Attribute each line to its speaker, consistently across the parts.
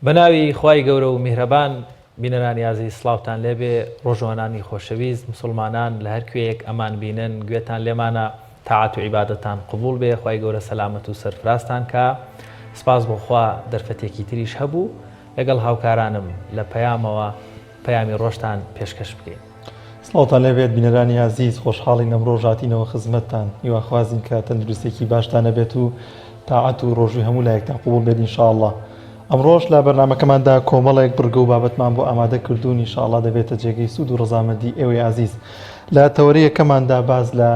Speaker 1: بەناوی خوای گەورە و میهرەبان بینەرانی یازی سڵاوتان لێبێ ڕۆژوانانی خۆشەویست مسلمانان لە هەر کوێیەک ئەمان بینن گوێتان لێمانە تاعات و عیبادەتان قبول بێ خوای گەورە سەلامەت و سەرفراستان کە سپاس بۆخوا دەرفەتێکی تریش هەبوو لەگەڵ هاوکارانم لە پەیامەوە پەیامی ڕۆژتان پێشکەش بکەین.
Speaker 2: سڵاوتان لێبێت بینەرانی عزیز خۆشحاڵین ئەمڕۆ ژاتینەوە خزمەتتان هیواخوازین کە تەندروستێکی باشتانە بێت و تاعات و ڕۆژوی هەموو لایەکتان قبول بێت ئینشاءالله. ئەمڕۆژ لە بەرنامەکەماندا کۆمەڵێک بڕگە و بابەتمان بۆ ئامادە کردوون ئینشاءالله دەبێتە جێگەی سوود و ڕەزامەندی ئێوەی عزیز. لە تەوەریەکەماندا باز لە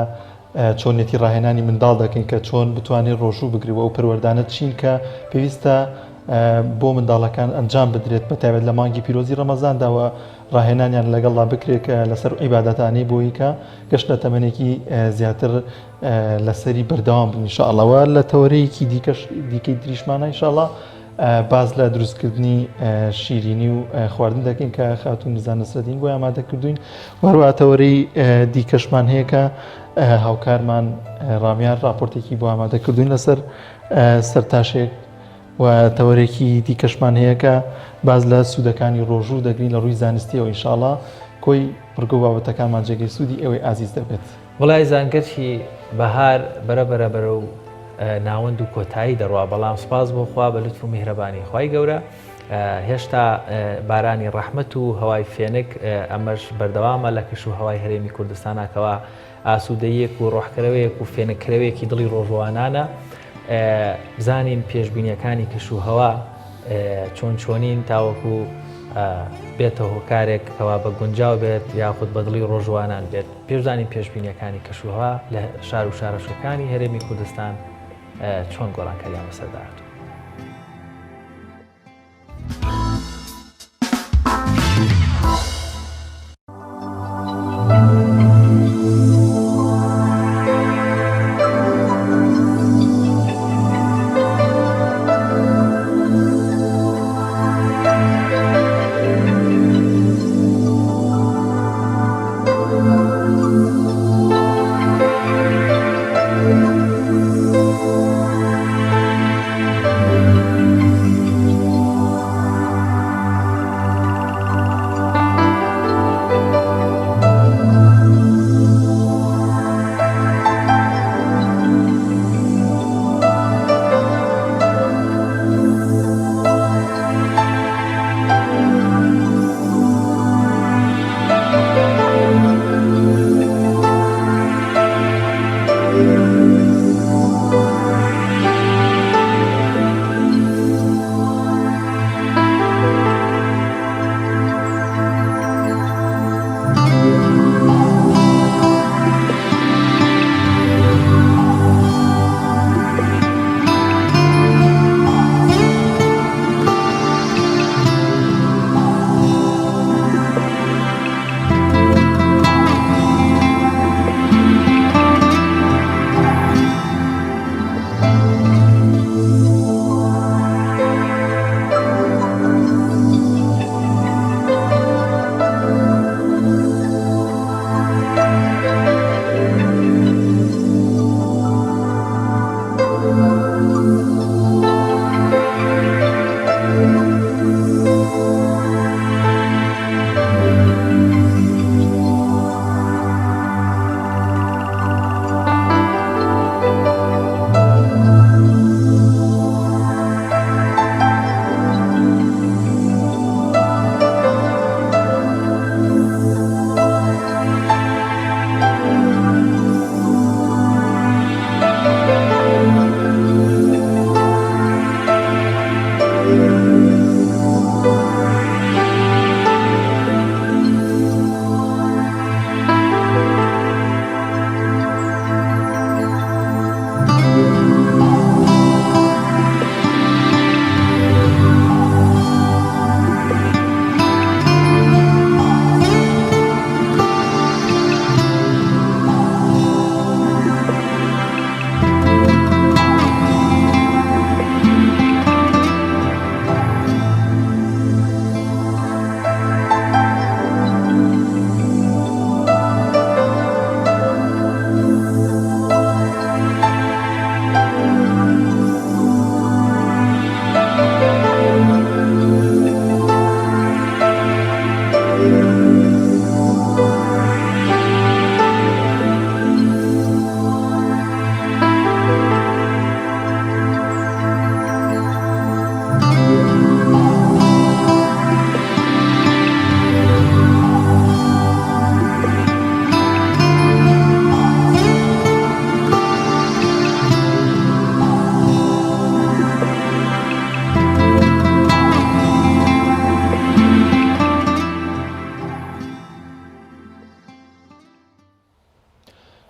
Speaker 2: چۆنێتی ڕاهێنانی منداڵ دەکەین کە چۆن بتوانێت ڕۆژوو بگریەوە و پەروەردانە چین کە پێویستە بۆ منداڵەکان ئەنجام بدرێت بەتایبەت لە مانگی پیرۆزی ڕەمەزانداوە ڕاهێنانیان لەگەڵا بکرێت کە لەسەر عیبادەتانی بۆی کە گەشت لە تەمەنێکی زیاتر لەسەری بەردەوام بن ئینشاءالله. لە تەوەرەیەکی دیکەی دریشمانە ئینشاءالله باز لە دروستکردنی شیرینی و خواردن دەکەین کە خاتون میرزا نەسرەدین بۆی ئامادە کردوین. وەروە تەوەرەی دیکەشمان هەیە کە هاوکارمان ڕامیان راپۆرتێکی بۆ ئامادە کردوین لەسەر سەرتاشێک و تەوەرێکی دیکەشمان هەیە کە باز لە سوودەکانی ڕۆژوو دەگرین لە ڕووی زانستیەوە ئینشاءالله کۆی بڕگە و بابەتەکانمان جێگەی سوودی ئێوەی عزیز دەبێت.
Speaker 1: وڵای زانکەرشی بەهار بەرە و ناوەند و کۆتایی دەڕوا بەڵام سپاس بۆ خوا بە لوتف و میهرەبانی خوای گەورە هێشتا بارانی ڕەحمەت و هەوای فێنک ئەمەش بەردەوامە لە کەش و هەوای هەرێمی کوردستانەکەوە ئاسوودەیەک و ڕۆحکەرەوەیەک و فێنککەرەوەیەکی دڵی ڕۆژوانانە. بزانین پێشبینیەکانی کەش و هەوا چۆنین تاوەکو بێتە هۆکارێک کەوا بە گونجاو بێت یاخود بە دڵی ڕۆژوانان بێت. پێشزانین پێشبینیەکانی کەش و هەوا لە شار و شارەشەکانی هەرێمی کوردستان چۆن گۆڕانکاریان بەسەرداهاتوو.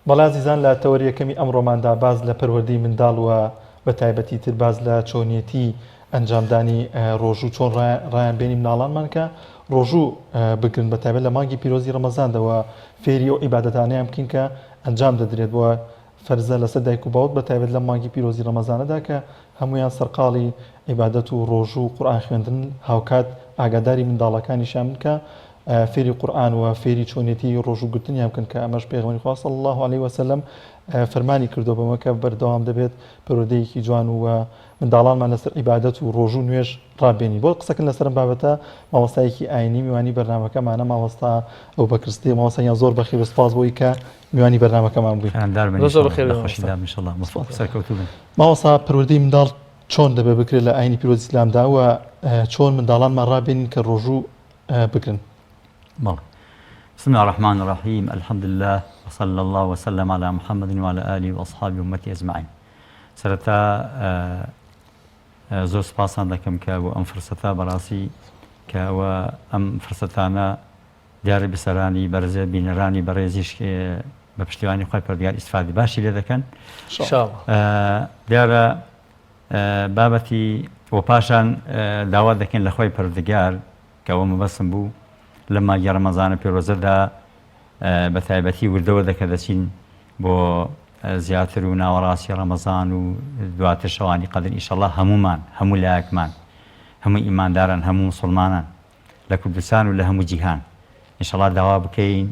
Speaker 2: بەڵازیزان لە تەوەریەکەمی ئەمڕۆماندا باز لە پەروەردەی منداڵ و بە تایبەتی تر باز لە چۆنیەتی ئەنجامدانی ڕۆژوو چۆن ڕایان بینی مناڵانمان کە ڕۆژوو بگرن بە تایبەت لە مانگی پیرۆزی ڕەمەزاندەوە فێری و عیبادەتانەیان بکەین کە ئەنجام دەدرێت بۆ فەرزە لەسەر دایک و باوت بە تایبەت لە مانگی پیرۆزی ڕەمەزانەدا کە هەمویان سەرقاڵی عیبادەت و ڕۆژوو و قورئان خوێندن هاوکات ئاگاداری منداڵەکانیشان بن کە فێری قورئان و فێری چۆنیەتی ڕۆژوو گرتنیان بکەن کە ئەمەش پێغەمبەری خوا صلی الله علیه وسلم فەرمانی کردو بەمە کە بەردەوام دەبێت پەروەردەیەکی جوان و منداڵانمان لەسەر عیبادەت و ڕۆژوو نوێژ ڕابێنی بۆ قسەکردن لەسەر بابەتە مامۆستایەکی ئاینی میوانی بەرنامەکەمانە مامۆستا ئەوبەکر سدیق مامۆستایان زۆر بەخێر و سپاس بۆی کە میوانی بەرنامەکەمان بووی. مامۆستا پەروەردەی منداڵ چۆن دەبێت بکرێت لە ئاینی پیرۆزی ئیسلامدا و چۆن منداڵانمان ڕابێنین کە ڕۆژوو بگرن؟
Speaker 3: بسم الله الرحمن الرحيم الحمد لله وصلى الله وسلم على محمد وعلى آله وأصحابه وأمته أجمعين. سرتا زۆر سپاسان دەکەم کە بۆ ئەم فرسەتا بەڕاستی کەەوە ئەم فرسەتانە دیارە بسەرانی بەرزە بینەرانی بەڕێزیش بە پشتیوانی خۆی پەروەردگار ئیسفادی باشی لێ دەکەن. دیارە بابەتی و پاشان داوا دەکەن لە خۆی پەروەردگار کە ئەوە مەبەستم بوو لە مانگی ڕەمەزانە پیرۆزەدا بە تایبەتی وردەوە دەکە دەچین بۆ زیاتر و ناوەڕاستی ڕەمەزان و دواتر شەوانی قەدر ئینشەڵڵا هەمومان هەموو لایەکمان هەموو ئیمانداران هەموو مسڵمانان لە کوردستان و لە هەموو جیهان ئینشەڵڵا داوا بکەین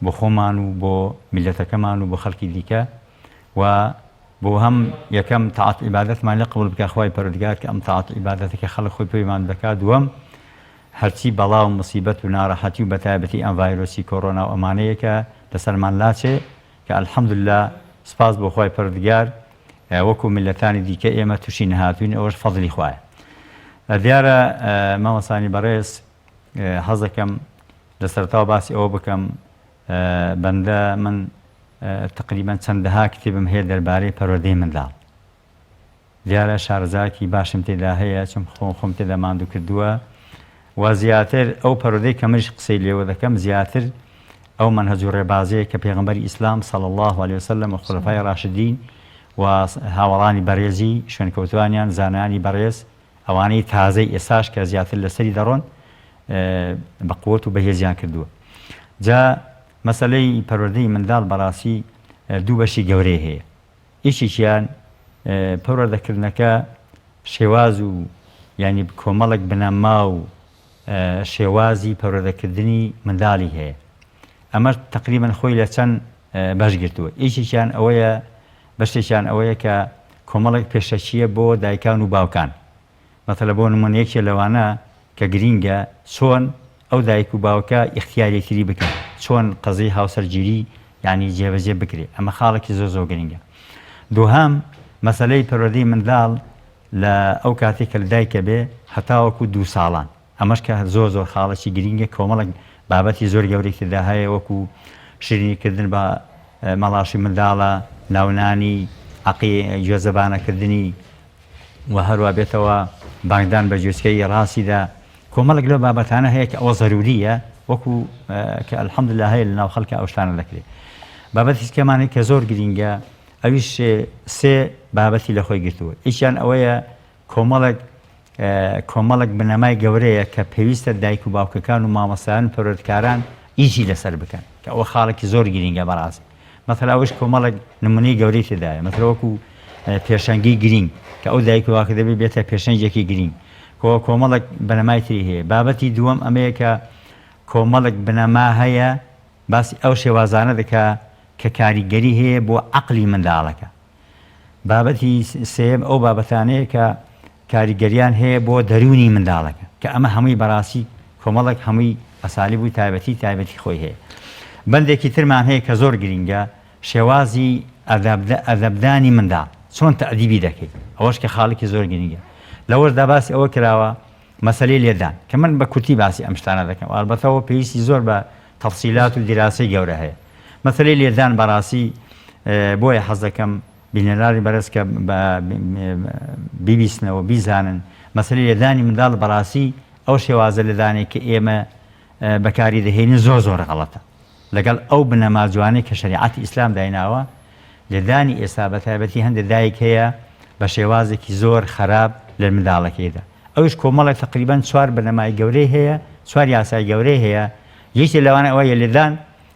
Speaker 3: بۆ خۆمان و بۆ میلەتەکەمان و بۆ خەڵکی دیکە و بۆ هەم یەکەم تاعات عیبادەتمان لێ قبول بکە خوای پەروەردگار کە ئەم تاعات عیبادەتەکە خەڵک خۆی پێیمان دەکات. دووەم هەرچی بەڵا و مصیبەت و ناڕەحەتی و بەتایبەتی ئەم ڤایرۆسی کۆڕۆنا و ئەمانەیە کە لەسەرمان لاچێ کە ئەلحەمدوللا سپاس بۆ خوای پەروەردگار وەکو میلەتانی دیکە ئێمە تووشی نەهاتوین ئەوەش فەضلی خوایە. دیارە مامۆستانی بەڕێز حەز دەکەم لە سەرەتاوە باسی ئەوە بکەم بەندە من تقریبەن چەندەها کتێبم هەیە دەربارەی پەروەردەی منداڵ. دیارە شارەزایەکی باشم تێدا هەیە چون خۆم تێدا ماندوو کردووە و زیاتر ئەو پەروەردەی کە منیش قسەی لێوە دەکەم زیاتر ئەو منهەج و ڕێبازەیە کە پێغەمبەری ئیسلام صلی الله علیه وسلم و خولەفای ڕاشدین و هاوڵانی بەڕێزی شوێنکەوتوانیان زانانی بەڕێز ئەوانەی تازەی ئێساش کە زیاتر لەسەری دەڕۆن بە قووەت و بەهێزیان کردووە. جا مەسەلەی پەروەردەی منداڵ بەڕاستی دوو بەشی گەورەی هەیە. یەکێکیان پەروەردەکردنەکە شێواز و یعنی کۆمەڵێک بنەما و شێوازی پەروەردەکردنی منداڵی هەیە. ئەمە تقریبەن خۆی لە چەند بەش گرتووە. یەکێکیان ئەوەیە بەشێکیان ئەوەیە کە کۆمەڵێک پێشەچیە بۆ دایکان و باوکان. مەتەلە بۆ نمونەیەکێ لەوانە کە گرینگە چۆن ئەو دایک و باوکە ئیختیارێتری بکەن، چۆن قەزەی هاوسەرگیری یعنی جێبەجێ بکرێت. ئەمە خاڵێکی زۆر گرینگە. دووهەم مەسەلەی پەروەردەی منداڵ لە ئەو کاتێک کە لە دایکە بێ هەتاوەکو 2 ساڵان. ئەمەش کە زۆر خاڵێکی گرینگە کۆمەڵک بابەتی زۆر گەورەی تێدا هەیە وەکو شیرینیکردن بە مەڵاشی منداڵە، ناونانی عەقی گوێزەبانەکردنی و هەروە بێتەوە بانگدان بە گوێچکەی ڕاستیدا. کۆمەڵک لەو بابەتانە هەیە کە ئەوە زەروریە وەکو کە ئەلحەمدوللا هەیە لە ناو خەڵکە ئەو شتانە دەکرێت. بابەتی کەمانێک کە زۆر گرینگە ئەویش 3 بابەتی لە خۆی گرتووە. یەکیان ئەوەیە کۆمەڵک بنەمای گەورەیە کە پێویستە دایک و باوکەکان و مامۆستایان و پەروەردەکاران ئیشی لەسەر بکەن کە ئەوە خاڵێکی زۆر گرینگە بەڕاستی. مەثەلا ئەوش کۆمەڵک نمونەی گەورەی تێدایە. مەثەلا وەکو پێشەنگی گرینگ کە ئەو دایک و باوکە دەبێت بێتە پێشەنگێکی گرینگ. کۆمەڵک بنەمای تری هەیە. بابەتی دووەم ئەمەیە کە کۆمەڵک بنەما هەیە باسی ئەو شێوازانە دەکا کە کاریگەری هەیە بۆ عەقلی منداڵەکە. بابەتی سێم ئەو بابەتانەیە کە کاریگەریان هەیە بۆ دەرونی منداڵەکە کە ئەمە هەمووی بەڕاستی کۆمەڵک هەمووی ئەسالیب و تایبەتی خۆی هەیە. بەندێکی ترمان هەیە کە زۆر گرینگە شێوازی ئەدەبدانی منداڵ، چۆن تەئدیبی دەکەیت. ئەوەش کە خاڵێکی زۆر گرینگە. لەوەشدا باسی ئەوە کراوە مەسەلەی لێدان کە من بە کورتی باسی ئەم شتانە دەکەم. ئەلبەتەوە پێویستی زۆر بە تەفسیلات و دیراسی گەورە هەیە. مەسەلەی لێدان بەڕاستی بۆیە حەز دەکەم بینەرانی بەرز کە بیبیستنەوە بیزانن مەسەلەی لێدانی منداڵ بەڕاستی ئەو شێوازە لێدانێک کە ئێمە بەکاری دەهێنین زۆر غەڵەتە. لەگەڵ ئەو بنەما جوانەی کە شریعەتی ئیسلام دایناوە لێدانی ئێستا بە تایبەتی هەندێک دایک هەیە بە شێوازێکی زۆر خراپ لە منداڵەکەیدا ئەوش کۆمەڵێک تقریبان 4 بنەمای گەورەی هەیە 4 یاسای گەورەی هەیە یەکێ لەوانە ئەوەیە لێدان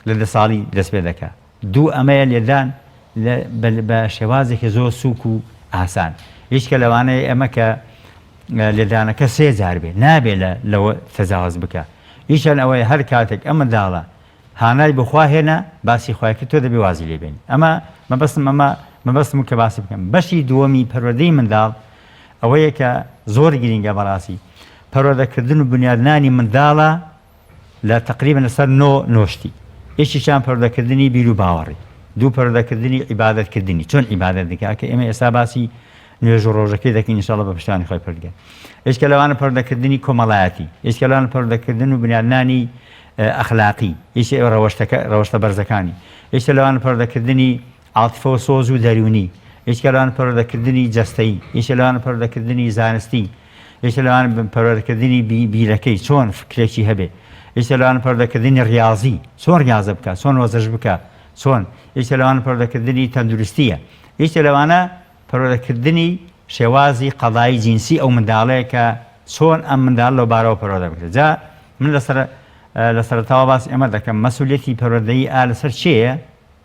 Speaker 3: لە 10 ساڵی دەست پێ دەکات دوو ئەمەیە لێدان بە شێوازێکی زۆر سووک و ئاسان هیچکە لەوانەیە ئەمە کە لێدانەکە 3 جار بێ نابێت لەوە تەجاوز بکە هیچیان ئەوەیە هەر کاتێک ئەمە منداڵە هانای بخوا هێنا باسی خوایکە تۆ دەبێ وازی لێبێنی ئەمە مەبەستم کە باسی بکەم بەشی دووەمی پەروەردەی منداڵ ئەوەیە کە زۆر گرینگە بەڕاستی پەروەردەکردن و بنیادنانی منداڵە لە تقریبا لەسەر نۆشتی یەکیشیان پەروەردەکردنی بیر و باوەڕی دوو پەروەردەکردنی عیبادەتکردنی چۆن عیبادەت دەکات کە ئێمە ئێستا باسی نوێژ و ڕۆژەکەی دەکەین ئینشاڵڵا بە پشتیوانی خۆی پەروەردگار هیچکە لەوانە پەروەردەکردنی کۆمەڵایەتی هیچکە لەوانە پەروەردەکردن و بنیادنانی ئەخلاقی هیچ ڕەوەشتە بەرزەکانی هیچ لەوانە پەروەردەکردنی عاتیفە و سۆز و دەریونی هیچ لەوانە پەروەردەکردنی جەستەیی هیچ لەوانە پەروەردەکردنی زانستی هیچ لەوانە پەروەردەکردنی بیرەکەی چۆن فکرێکی هەبێ هیچ لەوانە پەروەردەکردنی ڕیاضی چۆن ریاضە بکە چۆن وەزش بکە چۆن هیچ لەوانە پەروەردەکردنی تەندروستیە هیچ لەوانە پەروەردەکردنی شێوازی قەڵایی جینسی ئەو منداڵەیە کە چۆن ئەم منداڵ لەو بارەوە پەروەردە بکرێت جا من لە سەرەتاوە باسی ئەمە دەکەم مەسئولیەتی پەروەردەیی لەسەر چییە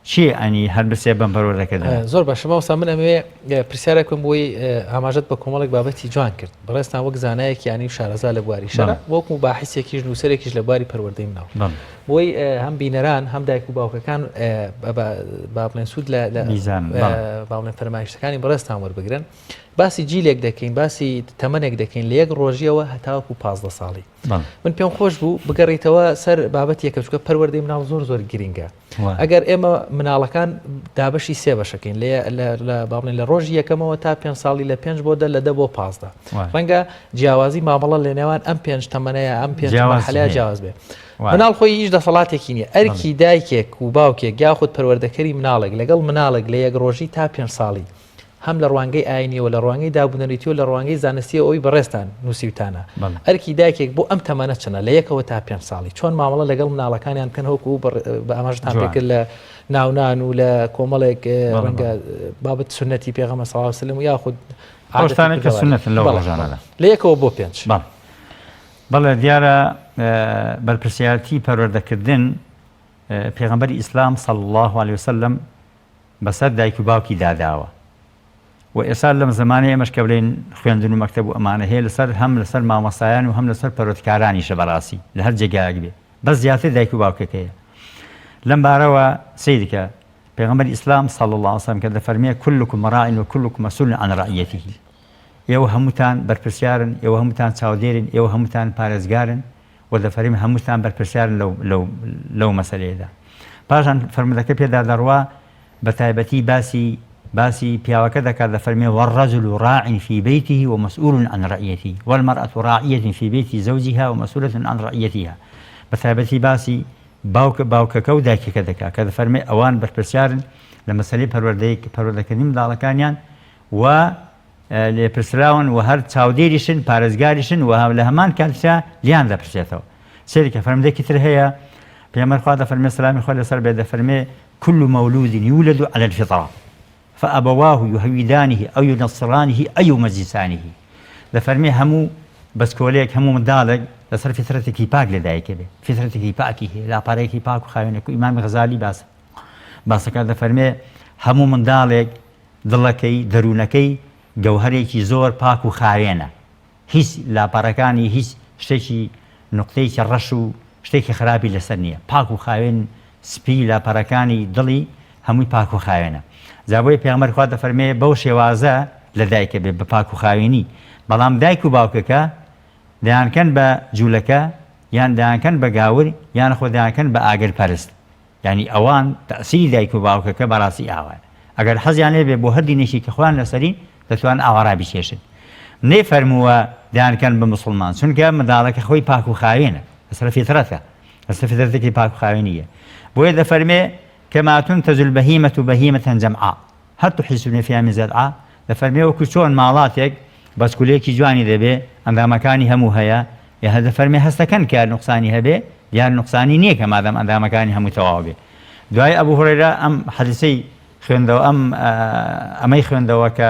Speaker 3: چی ئەنی هەر بسێ بەم پەروەردەکەدا
Speaker 1: زۆر باشە ماوەستا من ئەمەوێ پرسیارێکم بۆی ئاماژەت بە کۆمەڵێک بابەتی جوان کرد بەڕێستان وەک زانایەکی ینی شارەزا لە بواری شەرە وەکو باحیسێکیش نووسەرێکیش لە بواری پەروەردەی مناڵ بۆی هەم بینەران هەم دایک و باوکەکان با بڵێن سوود لە باڵێن فەرمایشتەکانی بەڕێستان وەربگرن باسی جیلێک دەکەین باسی تەمەنێک دەکەین لە یەک ڕۆژیەوە هەتاوەکو 15 ساڵی من پێم خۆش بوو بگەڕیتەوە سەر بابەت یەکە چکە پەروەردەی مناڵ زۆر گرینگە ئەگەر ئێمە مناڵەکان دابەشی 3 بەشەکەین لە باڵێن لە ڕۆژی یەکەمەوە تا 5 ساڵی لە 5 بۆ 10 لە 10 بۆ 15 ڕەنگە جیاوازی مامەڵە لە نێوان ئەم 5 تەمەنەیە ئەم 5 مەرحەلەیە جیاواز بێ مناڵ خۆی هیچ دەسەڵاتێکی نییە ئەرکی دایکێک و باوکێک یاخود پەروەردەکەری مناڵێک لەگەڵ مناڵێک لە یەک ڕۆژی تا 5 ساڵی هەم لە ڕوانگەی ئاینیەوە لە ڕوانگەی دابوونەریتی و لە ڕوانگەی زانستی ئەوی بەڕێستان نووسیوتانە ئەرکی دایکێک بۆ ئەم تەمەنە چنە لە یەکەوە تا 5 ساڵی چۆن مامەڵە لەگەڵ مناڵەکانیان بکەن هەوکو بە ئاماژتان پێکرد لە ناونان و لە کۆمەڵێک ڕەنگە بابەت سنەتی پێغەمبەر صلی الله علیه و سلم یاخود
Speaker 3: عادەتێک کە سنەتن لەو ڕۆژانەدا
Speaker 1: لە یەکەوە بۆ 5
Speaker 3: بەڵێ دیارە بەرپرسیارەتی پەروەردەکردن پێغەمبەری ئیسلام صلی الله علیه و سلم بەسەر دایک و باوکی داداوە و ئێستا لەم زمانەیە ئێمەش کە بڵێن خوێندن و مەکتەب و ئەمانە هەیە لەسەر هەم لەسەر مامۆستایان و هەم لەسەر پەروەردەکارانیشە بەڕاستی لە هەر جێگایەک بێ بەس زیاتر دایک و باوکەکەیە لەم بارەوە سەیرکە پێغەمبەری ئیسلام صلی الله علیه و سلم کە دەفەرمێ كلكم راع وكلكم مسؤول عن رعيته ئێوە هەمووتان بەرپرسیارن ئێوە هەمووتان چاودێرن ئێوە هەمووتان پارێزگارن و دەفەرمێ هەمووتان بەرپرسیارن لەو مەسەلەیەدا پاشان فەرمودەکە پێدا دەڕوا بە تایبەتی باسی پیاوەکە دەکات دەفەرمێ والرجل راع في بيته ومسؤول عن رعيته والمرأة راعية في بيت زوجها ومسؤولة عن رعيتها بە تایبەتی باسی باوکەکە و دایکەکە دەکات کە دەفەرمێ ئەوان بەرپرسیارن لە مەسەلەی پەروەردەکردنی منداڵەکانیان و لێپرسراون و هەر چاودێریشن پارێزگاریشن و لە هەمان کاتشا لیان دەپرسێتەوە سێرکە فەرمودێکی تر هەیە پێغەمبەر خوا دەفەرمێ سەلامی خوا لەسەر بێ دەفەرمێ كل مولود يولد على الفطرة فأبواه يهودانه أو ينصرانه أو يمجسانه دەفەرمێ هەموو بەسکۆلەیەک هەموو منداڵێک لەسەر فطرەتێکی پاک لەدایکە بێ فطرەتێکی پاکی هەیە لاپارەیەکی پاک و خاوێنێک و ئیمام غەزالی باسەکە دەفەرمێ هەموو منداڵێک دڵەکەی دەروونەکەی گەوهرێکی زۆر پاک و خاوێنە هیچ لاپارەکانی هیچ شتێکی نقطەیەکی ڕەش و شتێکی خراپی لەسەر نییە پاک و خاوێن سپی لاپەرەکانی دڵی هەمووی پاک و خاوێنە جابۆی پێغەمبەر خوا دەفەرمێ بەو شێوازە لە دایکە بێ بە پاک و خاوێنی بەڵام دایک و باوکەکە دەیانکەن بە جوولەکە یان دەیانکەن بە گاور یان خۆ دەیانکەن بە ئاگر پەرست یعنی ئەوان تەئسیری دایک و باوکەکە بەڕاستی ئاوان ئەگەر حەزیان لێ بێ بۆ هەر دینێکی کە خۆیان لەسەری دەتوان ئاوا ڕابیکێشن نەیفەرمووە دەیانکەن بە موسڵمان چونکە منداڵەکە خۆی پاک و خاوێنە لەسەر فیترەتە لەسەر فیترەتێکی پاک و خاوێنیە بۆیە دەفەرمێ كما تنتج البهيمة بهيمة جمعاء هل تحسون فيها من زرعاء دەفەرمێ وەکو چۆن ماڵاتێک بەسکولەیەکی جوانی دەبێ ئەندامەکانی هەموو هەیە یا هەدە فەرمی هەستەکەن کە نقصانی هەبێ دیار نقصانی نییە کە مادەم ئەندامەکانی هەموو تەواو بێ. دوای ئەبوو هورەیرە ئەم حەدیسەی خوێندەوە ئەمەی خوێندەوە کە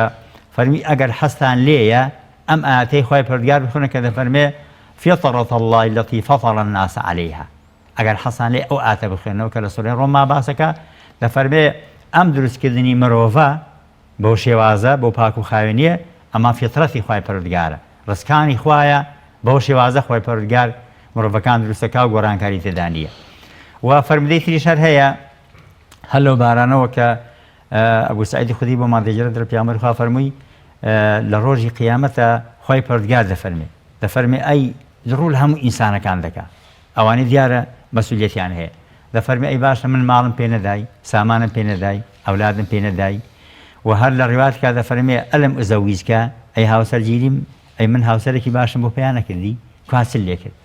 Speaker 3: فەرمی ئەگەر حەستان لێیە ئەم ئاەتەی خوای پەروەردگار بخوێنە کە دەفەرمێ فطرة الله التي فطر الناس عليها. ئەگەر حەسان لێ ئەو ئاتە بخوێنەوە کە لە سوورەی ڕۆما باسەکە دەفەرمێ ئەم دروستکردنی مرۆڤە بەو شێوازە بۆ پاک و خاوێنیە ئەمە فیترەتی خوای پەروەردگارە، ڕزکانی خوایە بەو شێوازە خوای پەروەردگار مرۆڤەکان دروستەکە و گۆڕانکاری تێدا نییە. و فەرمودەی تریش هەر هەیە هەر لەو بارانەوە کە ئەبوو سەعیدی خودی بۆ مادەجێرە درە پێغەمبەری خوا فەرمووی لە ڕۆژی قیامەتە خوای پەروەردگار دەفەرمێ ئەی ڕوو لە هەموو ئینسانەکان دەکا ئەوانەی دیارە مەسئولیەتیان هەیە، دەفەرمێ ئەی باشە من ماڵم پێ نەدای، سامانم پێ نەدای، ئەولادم پێ نەدای. و هەر لە ڕێواتکە دەفەرمێ ئەلم ئوزەویجکە ئەی هاوسەرگیریم، ئەی من هاوسەرێکی باشم بۆ پێیان نەکردی کواسل لێ کرد،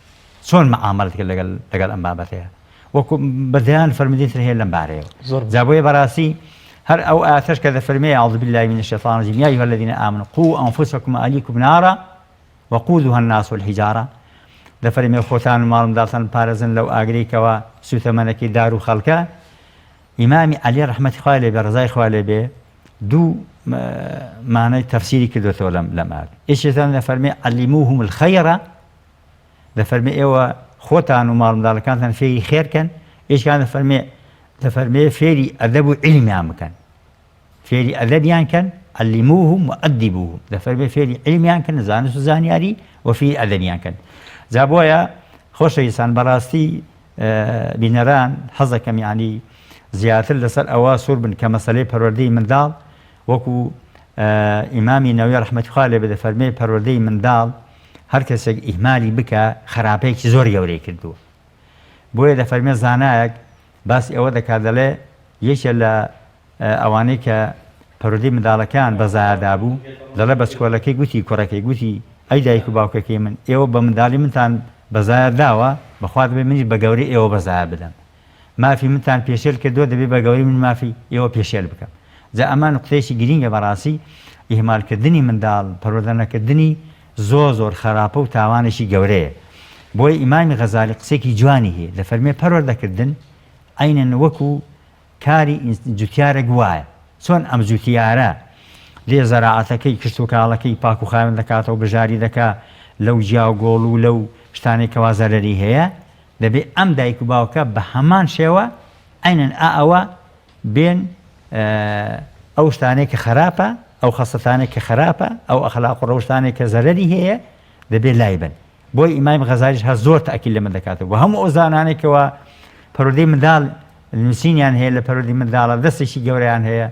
Speaker 3: چۆن مەعامەڵەت کرد لەگەڵ ئەم بابەتەیە. وەکو بەدەیان فەرمودەی هەیە لەم بارەیەوە. جا بۆیە بەڕاستی هەر ئەو ئاتەش کە دەفەرمێ ئەعوذ بالله من الشیطان الرجیم یا أیها الذین آمنوا قوا أنفسکم وأهلیکم نارا وقودها الناس والحجارة. دەفەرمێ خۆتان و ماڵ منداڵتان پارێزن لەو ئاگرەیەکەوە سوتەمەنەکەی دار و خەڵکە. ئیمامی عەلی ڕەحمەتی خوای لێبێ ڕزای خوا لێبێ دوو مانای تەفسیری کردوێتەوە لەم ئاەت. یەکێکیان دەفەرمێ عەلیموهم الخەیرە، دەفەرمێ ئێوە خۆتان و ماڵ منداڵەکانتان فێری خێرکەن. یەکێکیان دەفەرمێ فێری ئەدەب و عیلمیان بکەن، فێری ئەدەبیان کەن عەلیموهم وئەدیبوهم، دەفەرمێ فێری عیلمیان کەن زانست و زانیاری و فێری ئەدەبیان کەن. جا بۆیە خۆشەویستان بەڕاستی بینەران حەزەکەم یعنی زیاتر لەسەر ئەوە سوور بن کە مەسەلەی پەروەردەی منداڵ وەکو ئیمامی نەووی ڕەحمەتی خوا لێبێ دەفەرمێ پەروەردەی منداڵ هەر کەسێک ئیهمالی بکە خراپەیەکی زۆر گەورەی کردووە. بۆیە دەفەرمێ زانایەک باسی ئەوە دەکات دەڵێ یەکێ لە ئەوانەی کە پەروەردەی منداڵەکان بەزایەدا بوو دەڵێ بە چکۆلەکەی گوتی کوڕەکەی گوتی ئەی دایک و باوکەکەی من ئێوە بە منداڵی منتان بەزایە داوە بەخوا دەبێ منیش بە گەورەی ئێوە بەزایە بدەم، مافی منتان پێشێل کردووە دەبێ بە گەورەی من مافی ئێوە پێشێل بکەم. جا ئەمە نقطەیەکی گرینگە بەڕاستی ئیهمالکردنی منداڵ پەروەردە نەکردنی زۆر خراپە و تاوانێکی گەورەیە. بۆی ئیمامی غەزالی قسێکی جوانی هەیە دەفەرمێ پەروەردەکردن عینەن وەکو کاری جوتیارێک وایە، چۆن ئەم جوتیارە لێ زەراعەتەکەی کشت و کاڵەکەی پاک و خاوێن دەکاتەوە بژاری دەکا لەو جیا و گۆڵ و لەو شتانێک کەوا زەرەری هەیە، دەبێ ئەم دایک و باوکە بە هەمان شێوە عینەن ئەوە بێن ئەو شتانێک کە خراپە، ئەو خەسەتانێک کە خراپە، ئەو ئەخلاق و ڕەوشتانێک کە زەرەری هەیە دەبێ لای بن. بۆی ئیمام غەزالیش هەر زۆر تەئکید لەمە دەکاتەوە و هەموو ئەو زانانێکەوە پەروەردەی منداڵ نووسینیان هەیە لە پەروەردەی منداڵە دەستێکی گەورەیان هەیە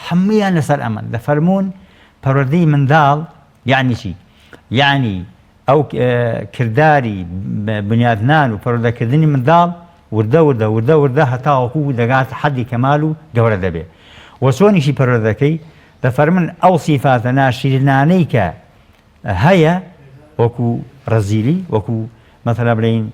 Speaker 3: هەموویان لەسەر ئەمەن دەفەرموون پەروەردەی منداڵ یعنی چی؟ یعنی ئەو کردداری بنیادنان و پەروەردەکردنی منداڵ وردە هەتاوەکو دەگاتە حەدی کەمال و گەورە دەبێ. و چۆنیشی پەروەردەکەی دەفەرمن ئەو سیفاتە ناشرینانەی کە هەیە وەکو ڕەزیلی، وەکو مەثەلا بڵێین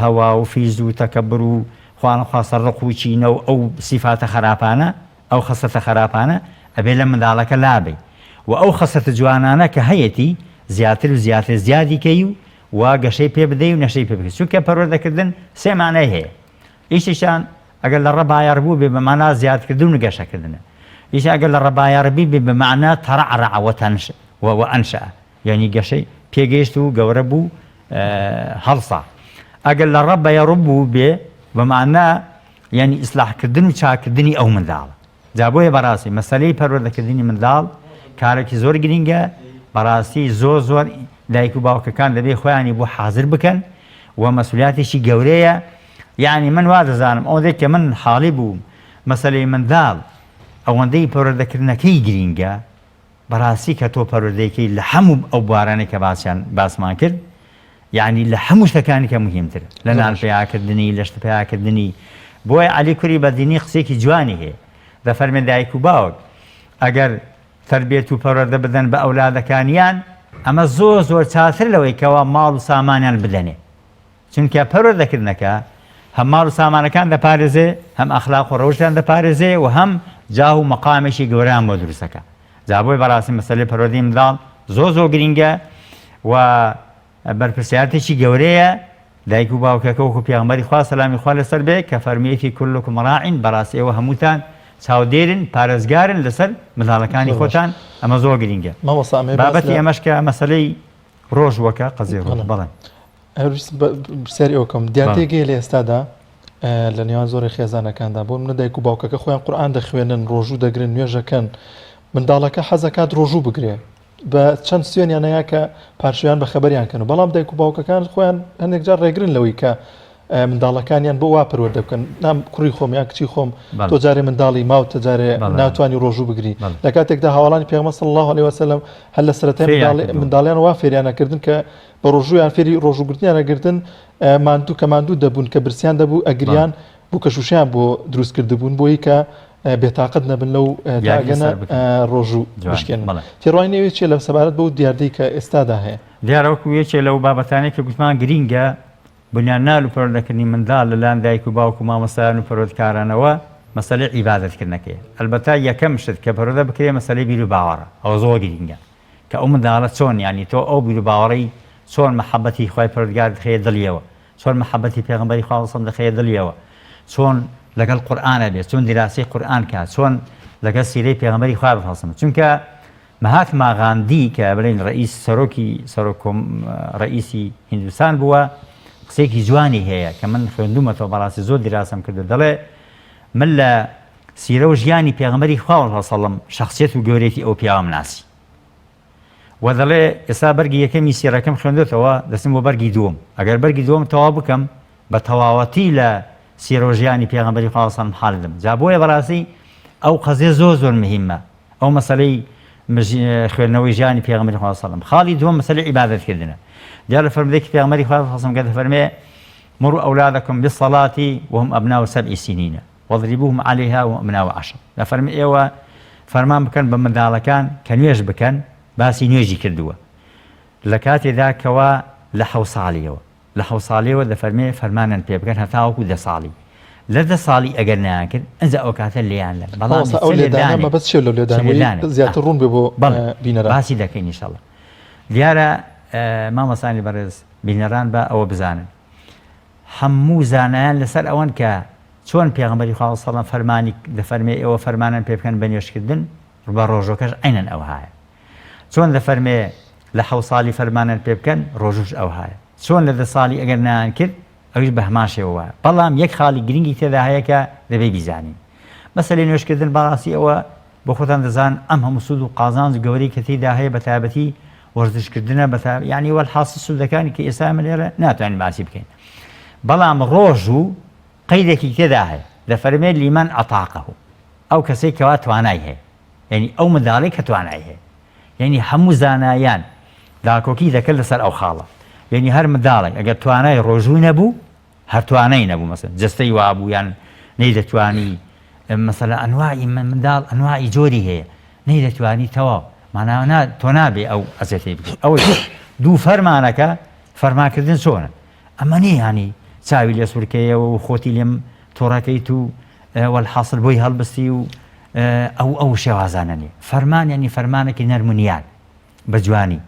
Speaker 3: هەوا و فیز و تەکەبر و خوانەخواستە ڕق و چینە و ئەو سیفاتە خراپانە ئەو خەسەتە خراپانە ئەبێ لە منداڵەکە لابێ و ئەو خەسەتە جوانانە کە هەیەتی زیاتر و زیاتر زیادیکەی و گەشەی پێ بدەی و نەشەی پێ بکەی. چونکە پەروەردەکردن سێ مانای هەیە. ئیشیشان ئەگەر لە ڕەبایەڕ بوو بێ بە مانا زیادکردن و گەشەکردنە، ئیش ئەگەر لە ڕەبایەڕ بی بێ بە مانا تەرەعرەع وەئەنشە، یعنی گەشەی پێگەیشت و گەورە بوو هەڵسا. ئەگەر لە ڕەبایەڕ بوو بێ بە مانا یعنی ئیسلاحکردن و چاکردنی ئەو منداڵە. جا بۆیە بەڕاستی مەسەلەی پەروەردەکردنی منداڵ کارێکی زۆر گرینگە، بەڕاستی زۆر دایک و باوکەکان دەبێ خۆیانی بۆ حازر بکەن و مەسئولیاتێکی گەورەیە. یعنی من وا دەزانم ئەوەندەی کە من حاڵی بووم مەسەلەی منداڵ ئەوەندەی پەروەردەکردنەکەی گرینگە، بەڕاستی کە تۆ پەروەردەکەی لە هەموو ئەو بوارانێک کە باسمان کرد، یعنی لە هەموو شتەکانی کە مهمترە لە نان پیاکردنی لە شتە پیاکردنی. بۆیە عەلی کوڕی بەدینی قسێکی جوانی هەیە دەفەرمێ دایک و باوک ئەگەر تەربیەت و پەروەردە بدەن بە ئەولادەکانیان ئەمە زۆر چاتر لەوەی کەوا ماڵ و سامانیان بدەنێ، چونکە پەروەردەکردنەکە هەم ماڵ و سامانەکان دەپارێزێ، هەم ئەخلاق و ڕەوشتیان دەپارێزێ و هەم جاه و مەقامێکی گەورەیان بۆ دروستەکە. جا بۆی بەڕاستی مەسەلەی پەروەردەی منداڵ زۆر گرینگە و بەرپرسیارێکی گەورەیە دایک و باوکەکە وەکو پێغەمبەری خوا سەلامی خوا لەسەر بێ کە فەرموویەتی کولکم ڕاعین بەڕاستی ئێوە هەمووتان چاودێرن پارێزگارن لەسەر منداڵەکانی خۆتان ئەمە زۆر گرینگە بابەتی ئەمەش کە مەسەلەی ڕۆژ وەکە قەزیێ بەڵێ
Speaker 2: سەری ئەوکەم دیاتێگەی لە ئێستادا لە نێوان زۆری خێزانەکاندا بۆ منە دایک و باوکەکە خۆیان قورئان دەخوێنن ڕۆژوو دەگرن نوێژەکەن منداڵەکە حەزەکات ڕۆژوو بگرێ بە چەند سوێنیان هەیە کە پارشویان بە خەبەریان کەن و بەڵام دایک و باوکەکان خۆیان هەندێک جار ڕێگرن لەوەی کە منداڵەکانیان بۆ وا پەروەردە بکەن نام کوڕی خۆم یا کچی خۆم تۆ جارێ منداڵی ماوە جارێ ناتوانانی ڕۆژوو بگری لە کاتێکدا هاوڵانی پێغەمبەر صلی الله علیه وسلم هەر لە سەرەتای منداڵیان وا فێریانەکردن کە بە ڕۆژوویان فێری ڕۆژووگرتنیانەگرتن ماندوو کە ماندوو دەبوون کە برسیان دەبوو ئەگریان بوو کە شوشیان بۆ دروستکردبوون بۆی کە بێتاقەت نەبن لەو داگەنە ڕۆژوو بشکێنن تێڕوای نێوێ چێ لە سەبارەت بەو دیاردەی کە ئێستادا هەیە
Speaker 3: دیارەوەکو یەکێ لەو بابەتانەی کە گوتمان گرینگە بنیان و پەروەردەکردنی منداڵ لەلایەن دایک و باوک و مامۆستایان و پەروەردەکارانەوە مەسەلەی عیبادەتکردنەکەیە ئەلبەتە یەکەم شت کە پەروەردە بکرێ مەسەلەی بیر و باوەڕە ئەوە زۆر گرینگە کە ئەو منداڵە چۆن یانی تۆ ئەو بیر و باوەڕەی چۆن مەحەبەتی خوای پەروەردگار دەخەیە دڵیەوە چۆن مەحەبەتی پێغەمبەری خوا سەڵ دەخەیە دڵیەوە چۆن لەگەڵ قورئانە بێت چۆن دیراسی قورئان کات چۆن لەگەڵ سیرەی پێغەمبەری خوا بفەڵسم چونکە مەهاتما غاندی کە بڵێن ڕئیس سەرۆکی ڕئیسی هیندستان بووە قسێکی جوانی هەیە کە من خوێندومەتەوە بەڕاستی زۆر دیراسم کردو دەڵێ من لە سیرە و ژیانی پێغەمبەری خوا سەڵم شەخسیەت و گەورەیەتی ئەو پیاوەم ناسی و دەڵێ ئێستا بەرگی یەکەمی سیرەکەم خوێندوێتەوە دەستم بۆ بەرگی دووەم ئەگەر بەرگی دووەم تەواو بکەم بە تەواوەتی لە سیرە و ژیانی پێغەمبەری خوا سەڵم حال دەم جا بۆیە بەڕاستی ئەو قەزیە زۆر مهمە ئەو مەسەلەی خوێندنەوەی ژیانی پێغەمبەری خوا سەڵم خاڵی دووەم مەسەلەی عیبادەتکردنە دیارە فەرمودێکی پێغەمبەری خوا سەڵم کە دەفەرمێ مروا أولادكم بالصلاة وهم أبناء 7 سنين واضربوهم عليها وهم أبناء 10 لفرمي إيوه فرمان بكن بمندالكان كان نوێژ بكن باسي نوێژی کردووە لە کاتێ داکەوە لە 7 ساڵیەوە لە 7 ساڵیەوە دەفەرمێ فەرمانیان پێ بکەن هەتاوەکو 10 ساڵی لە 10 ساڵی ئەگەر نایانکرد ئەنجا ئەو کاتە لێیان لێن بەڵام
Speaker 2: ئەو لێدانە بەس شێ لە لێدانەوەی زیاتر ڕوون بێ بۆ بینەران
Speaker 3: باسی دەکەین ئینشاءڵڵا دیارە مامۆستانی بەڕێز بینەران بە ئەوە بزانن هەموو زانایان لەسەر ئەوەن کە چۆن پێغەمبەری خوا سەڵام فەرمانی دەفەرمێ ئێوە فەرمانیان پێ بکەن بە نوێژکردن بە ڕۆژۆکەش عینەن ئەو هایە چۆن دەفەرمێ لە 7 ساڵی فەرمانیان پێ بکەن ڕۆژوش ئەو هایە چۆن لە 10 ساڵی ئەگەر نایان کرد ئەویش بە هەمان شێوە وایە بەڵام یەک خاڵی گرنگی تێدا هەیە کە دەبێ بیزانین مەسەلەی نوێژکردن بەڕاستی ئەوە بۆ خۆتان دەزان ئەم هەموو سوود و قازانج گەورەی کە تێیدا هەیە بە تایبەتی وەرزشکردنە یعنی وەڵحاصل سوودەکانی کە ئێستا من لێرە ناتوانین باسی بکەین بەڵام ڕۆژ و قەیدێکی تێدا هەیە دەفەرمێ لیمەن ئەتاقەه ئەو کەسێک کەوا توانای هەیە یعنی ئەو منداڵی کە توانای هەیە یعنی هەموو زانایان داکۆکی دەکرد لەسەر ئەو خاڵە یعنی هەر منداڵێک ئەگەر توانای ڕۆژووی نەبوو هەر توانای نەبوو مەسەن جەستەی وابوو یان نەیدەتوانی مەسەلا ئەنواعی منداڵ ئەنواعی جۆری هەیە نەیدەتوانی تەواو ماناوە تۆ نابێ ئەو ئەزێتەی بکەیت ئەوەی دوو فەرمانەکە فەرماکردن چۆنە ئەمە نەیانی چاوی لێ سوورکەیەوە و خۆتی لێم تۆڕەکەیت و وەڵحاصل بۆی هەڵبستی و ئەو شێوازانە نیە فەرمان ینی فەرمانێکی نەرمونیان بە جوانی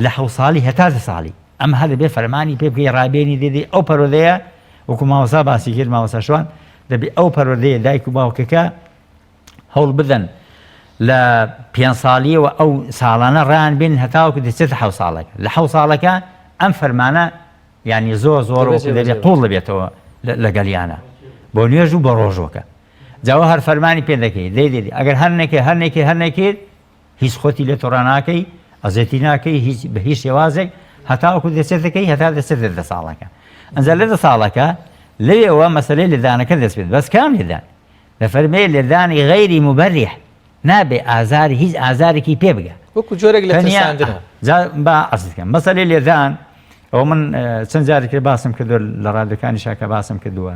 Speaker 3: لە 7 ساڵی هەتا 10 ساڵی ئەم هەر دەبێ فەرمانی پێ بکەی ڕابێنی دێدی ئەو پەروەردەیە وەکو مامۆستا باسی کرد مامۆستا شوان دەبێ ئەو پەروەردەیە دایک و باوکەکە هەوڵ بدەن لە 5 ساڵیەوە ئەو ساڵانە ڕیان بێن هەتاوەکو دەچێتە 7 ساڵەکە لە 7 ساڵەکە ئەم فەرمانە یعنی زۆر دەبێت قوڵ بێتەوە لەگەڵیانە بۆ نوێژ و بە ڕۆژۆکە جاوە هەر فەرمانی پێ دەکەی دەیدێتی ئەگەر هەر نەکێت هیچ خۆتی لێ تۆڕا ناکەی ئەزێتی ناکەی بە هیچ شێوازێک هەتاوەکو دەچێتەکەی هەتا دەچێت 10 ساڵەکە ئەنجا لە 10 ساڵەکە لەوێەوە مەسەلەی لێدانەکە دەست پێت بەس کام لێدان دەفەرمێ لێدانی غەیری مبەریح نابێ ئازاری هیچ ئازارێکی پێ بگە
Speaker 1: وەکو جۆرێک لە ترساندنە
Speaker 3: با ئەرز بکەم مەسەلەی لێدان ئەو من چەند جارێک باسم کردو لە ڕادەکانی شاکە باسم کردووە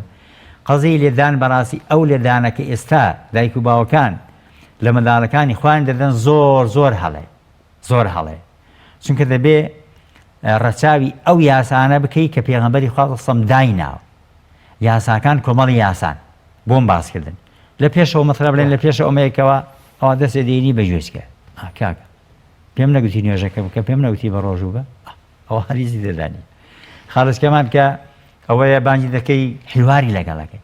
Speaker 3: قەزەی لێدان بەڕاستی ئەو لێدانەکە ئێستا دایک و باوەکان لە منداڵەکانی خوان دەدەن زۆر هەڵێ چونکە دەبێ ڕەچاوی ئەو یاسانە بکەی کە پێغەمبەری خوا سەڵام دایناوە یاساکان کۆمەڵی یاسان بۆم باسکردن لە پێشەوە مەسەلا بڵێن لە پێشە ئەومەیەکەوە ئەوە دەستێ دێنی بە گوێچکە کاکە پێم نەگوتی نوێژەکە بکە پێم نەگوتی بە ڕۆژوو بە ئەو هەریزی دەدانی خاڵچکەمان کە ئەوەیە بانگی دەکەی حیواری لەگەڵەکەی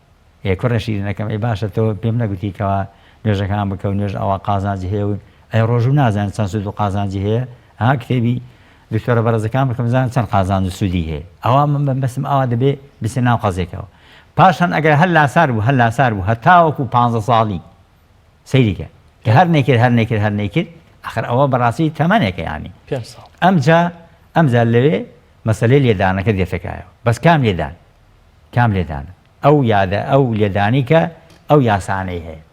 Speaker 3: کوڕە شیرینەکەم ئەی باشە تۆ پێم نەگوتیکەوە نوێژەکان بکە و نوێژ ئەوە قازانجی هەیە و ئەی ڕۆژوو نازانێت چەند سوود و قازانجی هەیە ها کتێبی دکتۆرە بەڕێزەکان بکەم بزانم چەند قازانج و سوودی هەیە ئەوە من بەسم ئەوە دەبێ بچێ ناو قەزێکەوە پاشان ئەگەر هەر لاسار بوو هەتاوەکو 15 ساڵی سەیریکە کە هەر نەیکرد ئەخر ئەوە بەڕاستی تەمەنێکە ینی ئەمجا لەوێ مەسەلەی لێدانەکە دێتەکایەوە بەس کام لێدانە ئەو لێدانی کە ئەو یاسانەی هەیە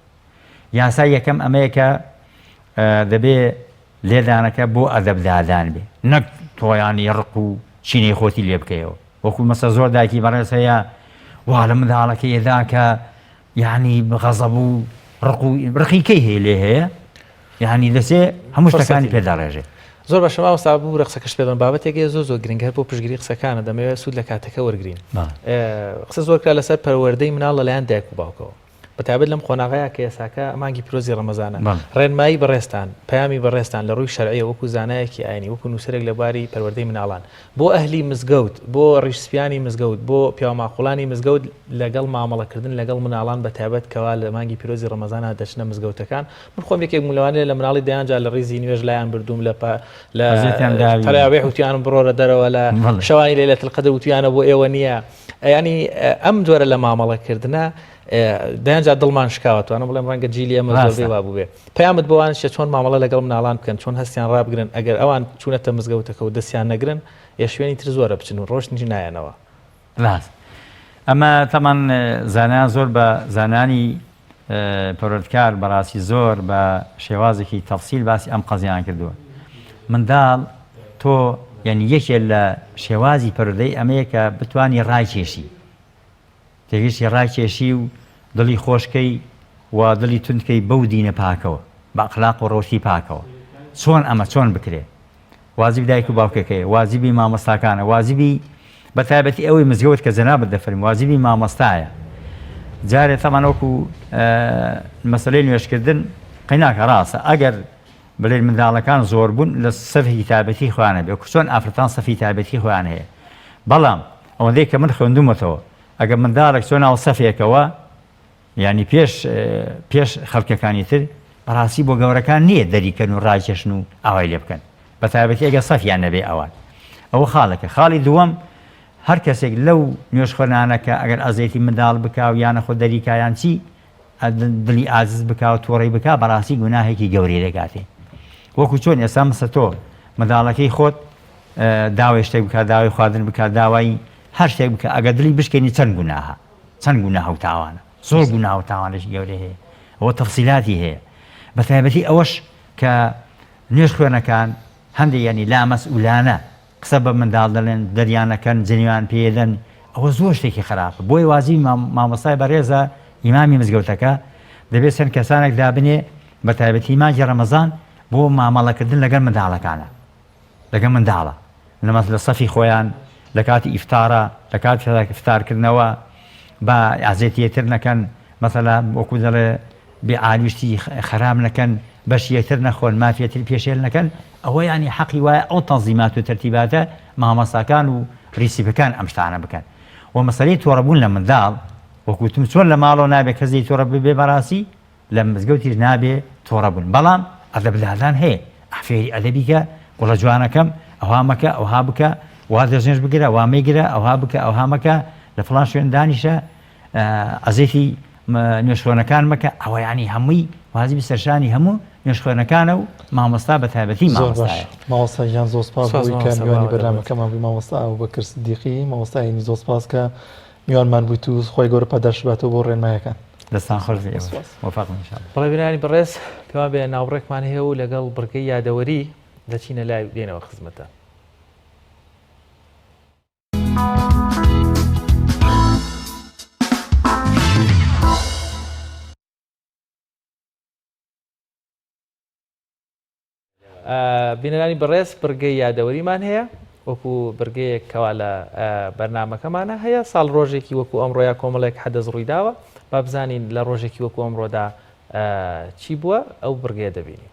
Speaker 3: یاسای یەکەم ئەمەیە کە دەبێ لێدانەکە بۆ ئەدەبدادان بێ نەک تۆیانی ڕق و چینەی خۆتی لێ بکەیەوە وەکو مەسە زۆر دایکی بەڕێز هەیە وا لە منداڵەکە ئێدا کە یعنی غەزەب و ڕقیکەی هەیە لێ هەیە یعنی دەسێ هەموو شتەکانی پێداڕێژێ
Speaker 1: زۆر باشە ماوەستا بوو ڕقسەکەش پێدەن بابەتێکی زۆر گرنگە هەر بۆ پشتگیری قسەکانە دەمەوێت سوود لە کاتەکە وەرگین قسە زۆر کرا لەسەر پەروەردەی مناڵ لەلایەن دایک و باوکەوە بەتابەت لەم خۆناغەیە کە ئێساکە مانگی پیرۆزی ڕەمەزانە ڕێنمایی بەڕێستان پەیامی بەڕێستان لە ڕووی شەرعیە وەکو زانایەکی ئاینی وەکو نووسەرێک لە باری پەروەردەی مناڵان بۆ ئەهلی مزگەوت بۆ ڕیشسپیانی مزگەوت بۆ پیاماقوڵانی مزگەوت لەگەڵ مامەڵەکردن لەگەڵ مناڵان بەتابەت کەوا لە مانگی پیرۆزی ڕەمەزانە دەچنە مزگەوتەکان من خۆم یەکێک مولەوانەیە لە مناڵی دەیانجا لە ڕیزی نوێژ لایەن بردوم لە تەراویح وتیانم بڕۆرە دەرەوە لە شەوانی لەیلەتل قەدر وتیانە بۆ ئێوە نییە ینی ئەم جۆرە لە مامەڵەکردنە دەیانجا دڵمان شکاوەتوانە بڵێم ڕەنگە جیلی ئەمە زۆر وا بوو بێ پەیامت بۆوان شە چۆن مامەڵە لەگەڵ مناڵان بکەن چۆن هەستیان ڕابگرن ئەگەر ئەوان چوونەتە مزگەوتەکە و دەستیان نەگرن یا شوێنی تر زۆرە بچن و ڕۆژنی نایەنەوە
Speaker 3: ڕاست ئەمە تەمان زانایان زۆر بە زانانی پەروەردگار بەڕاستی زۆر بە شێوازێکی تەفسیل باسی ئەم قەزیان کردووە منداڵ تۆ یعنی یەکێک لە شێوازی پەروەردەی ئەمەیە کە بتوانی ڕایکێشی تێگەشتی ڕاکێشی و دڵی خۆشکەی و دڵی تونکەی بەو دینە پاکەوە بە ئەخلاق و ڕۆشتی پاکەوە چۆن بکرێ وازیبی دایک و باوکەکەی وازیبی مامۆستاکانە وازیبی بە تایبەتی ئەوەی مزگەوت کە جەنابەت دەفەرمی وازیبی مامۆستایە جارێ تەمان وەکو مەسەلەی نوێژکردن قەیناکە ڕاستە ئەگەر بڵێن منداڵەکان زۆر بوون لە سەفی تایبەتی خۆیانە بێ چۆن ئافرەتان سەفی تایبەتی خۆیان هەیە بەڵام ئەوەندەی کە من خوێندومەتەوە ئەگەر منداڵێک چۆن ناو سەفێکەوە ینی پێش خەڵکەکانی تر بەڕاستی بۆ گەورەکان نییە دەریکەن و ڕاکێشن و ئاوای لێ بکەن بە تایبەتی ئەگە سەفیان نەبێ ئەوان ئەوە خاڵەکە خاڵی دووەم هەر کەسێک لەو نوێژخۆنانەکە ئەگەر ئەزەیتی منداڵ بکا و یانە خۆ دەریکایان چی دڵی ئازیز بکا و تۆڕی بکا بەڕاستی گوناهێکی گەورەی دەگاتێ وەکو چۆن ئێستا مەسە تۆ منداڵەکەی خۆت داوای شتێک بکە داوای خواردن بکە داوای هەر شتێک بکە ئەگەر دڵی بشکێنی چەند گوناهە و تاوانە زۆر گوناه و تاوانێکی گەورەی هەیە ئەوە تەفسیلاتی هەیە بە تایبەتی ئەوەش کە نوێژ خوێنەکان هەندێک ینی لامەسئولانە قسە بە منداڵ دەڵێن دەریانەکەن جنیوان پێدەن ئەوە زۆر شتێکی خراپە بۆی وازی مامۆستای بەڕێزە ئیمامی مزگەوتەکە دەبێت چەند کەسانێک دابنێ بە تایبەتی مانگی ڕەمەزان بۆ مامەڵەکردن لەگەڵ منداڵەکانە لەگەڵ منداڵە لە سەفی خۆیان لە کاتی ئیفتارە لە کاتی ئیفتارکردنەوە بە ئازێتیەتر نەکەن مەسەلا وەکو دەڵێ بێعالیشتی خەراب نەکەن بەش یەکتر نەخۆن مافیەتر پێشێل نەکەن ئەوە ینی حەقی وایە ئەو تەنزیمات و تەرتیباتە مامۆستاکان و ڕیسیپەکان ئەم شتانە بکەن و مەسەلەی تۆڕەبوون لە منداڵ وەکوتم چۆن لە ماڵەوە نابێ کەسی تۆڕە ببێ بەڕاستی لە مزگەوتیش نابێ تۆڕەبوون بەڵام ئەدەبدادان هەیە ئافێری ئەدەبیکە گوڵە جوانەکەم ئەوها مەکە ئەوها بکە وا دەژێنش بگرە وا مەیگرە ئەوها بکە ئەوها مەکە لە فڵان شوێن دانیشە ئەزێتی نوێژخۆنەکان مەکە ئەوە ینی هەمووی وازیبی سەرشانی هەموو نوێژخۆنەکانە و مامۆستا بە تایبەتی
Speaker 2: مامۆستایان زۆر سپاس بۆی کە میوانی بەرنامەکەمان بووی مامۆستا ئەبوبەکر سیدیقی مامۆستایانی زۆر سپاس کە میوانمان بوویت و خۆی گەورە پاداشباتەوە بۆ ڕێنمایەکان
Speaker 3: دەستان خۆش وەفاق ئینشاءالله
Speaker 1: بەڵێ بینانی بەڕێز پێوان بێ ناوڕێکمان هەیە و لەگەڵ بڕگەی یادەوەری دەچینە لای دێنەوە خزمەتە بینەرانی بەڕێز بڕگەی یادەوەریمان هەیە وەکو بڕگەیەک کەوا لە بەرنامەکەمانە هەیە ساڵ ڕۆژێکی وەکو ئەمڕۆیە کۆمەڵێک حەدەز ڕوویداوە با بزانین لە ڕۆژێکی وەکو ئەمڕۆدا چی بووە ئەو بڕگەیە دەبینین.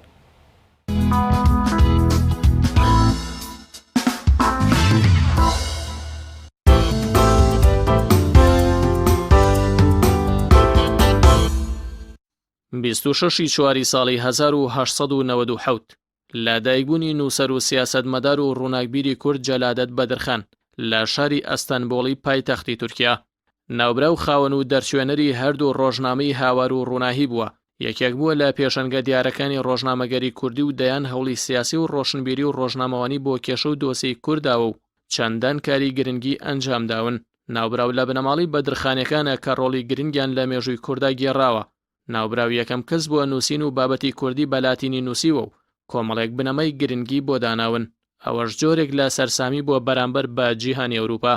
Speaker 4: 26 چواری ساڵی 1997 لە دایکبوونی نووسەر و سیاسەتمەدار و ڕووناکبیری کورد جەلادەت بەدرخان لە شاری ئەستەنبوڵی پایتەختی تورکیا ناوبراو خاوەن و دەرچوێنەری هەردوو ڕۆژنامەی هاوار و ڕووناهی بووە یەکێک بووە لە پێشەنگە دیارەکانی ڕۆژنامەگەری کوردی و دەیان هەوڵی سیاسی و ڕۆشنبیری و ڕۆژنامەوانی بۆ کێشە و دۆسی کورداوە و چەندان کاری گرنگی ئەنجامداون ناوبراو لە بنەماڵی بەدرخانەکانە کە ڕۆڵی گرنگیان لە مێژووی کووردا گێڕاوە ناوبراو یەکەم کەس بووە نووسین و بابەتی کوردی بە لاتینی نووسیوە و کۆمەڵێک بنەمای گرنگی بۆ داناون ئەوەش جۆرێک لە سەرسامی بووە بەرامبەر بە جیهانی ئەوروپا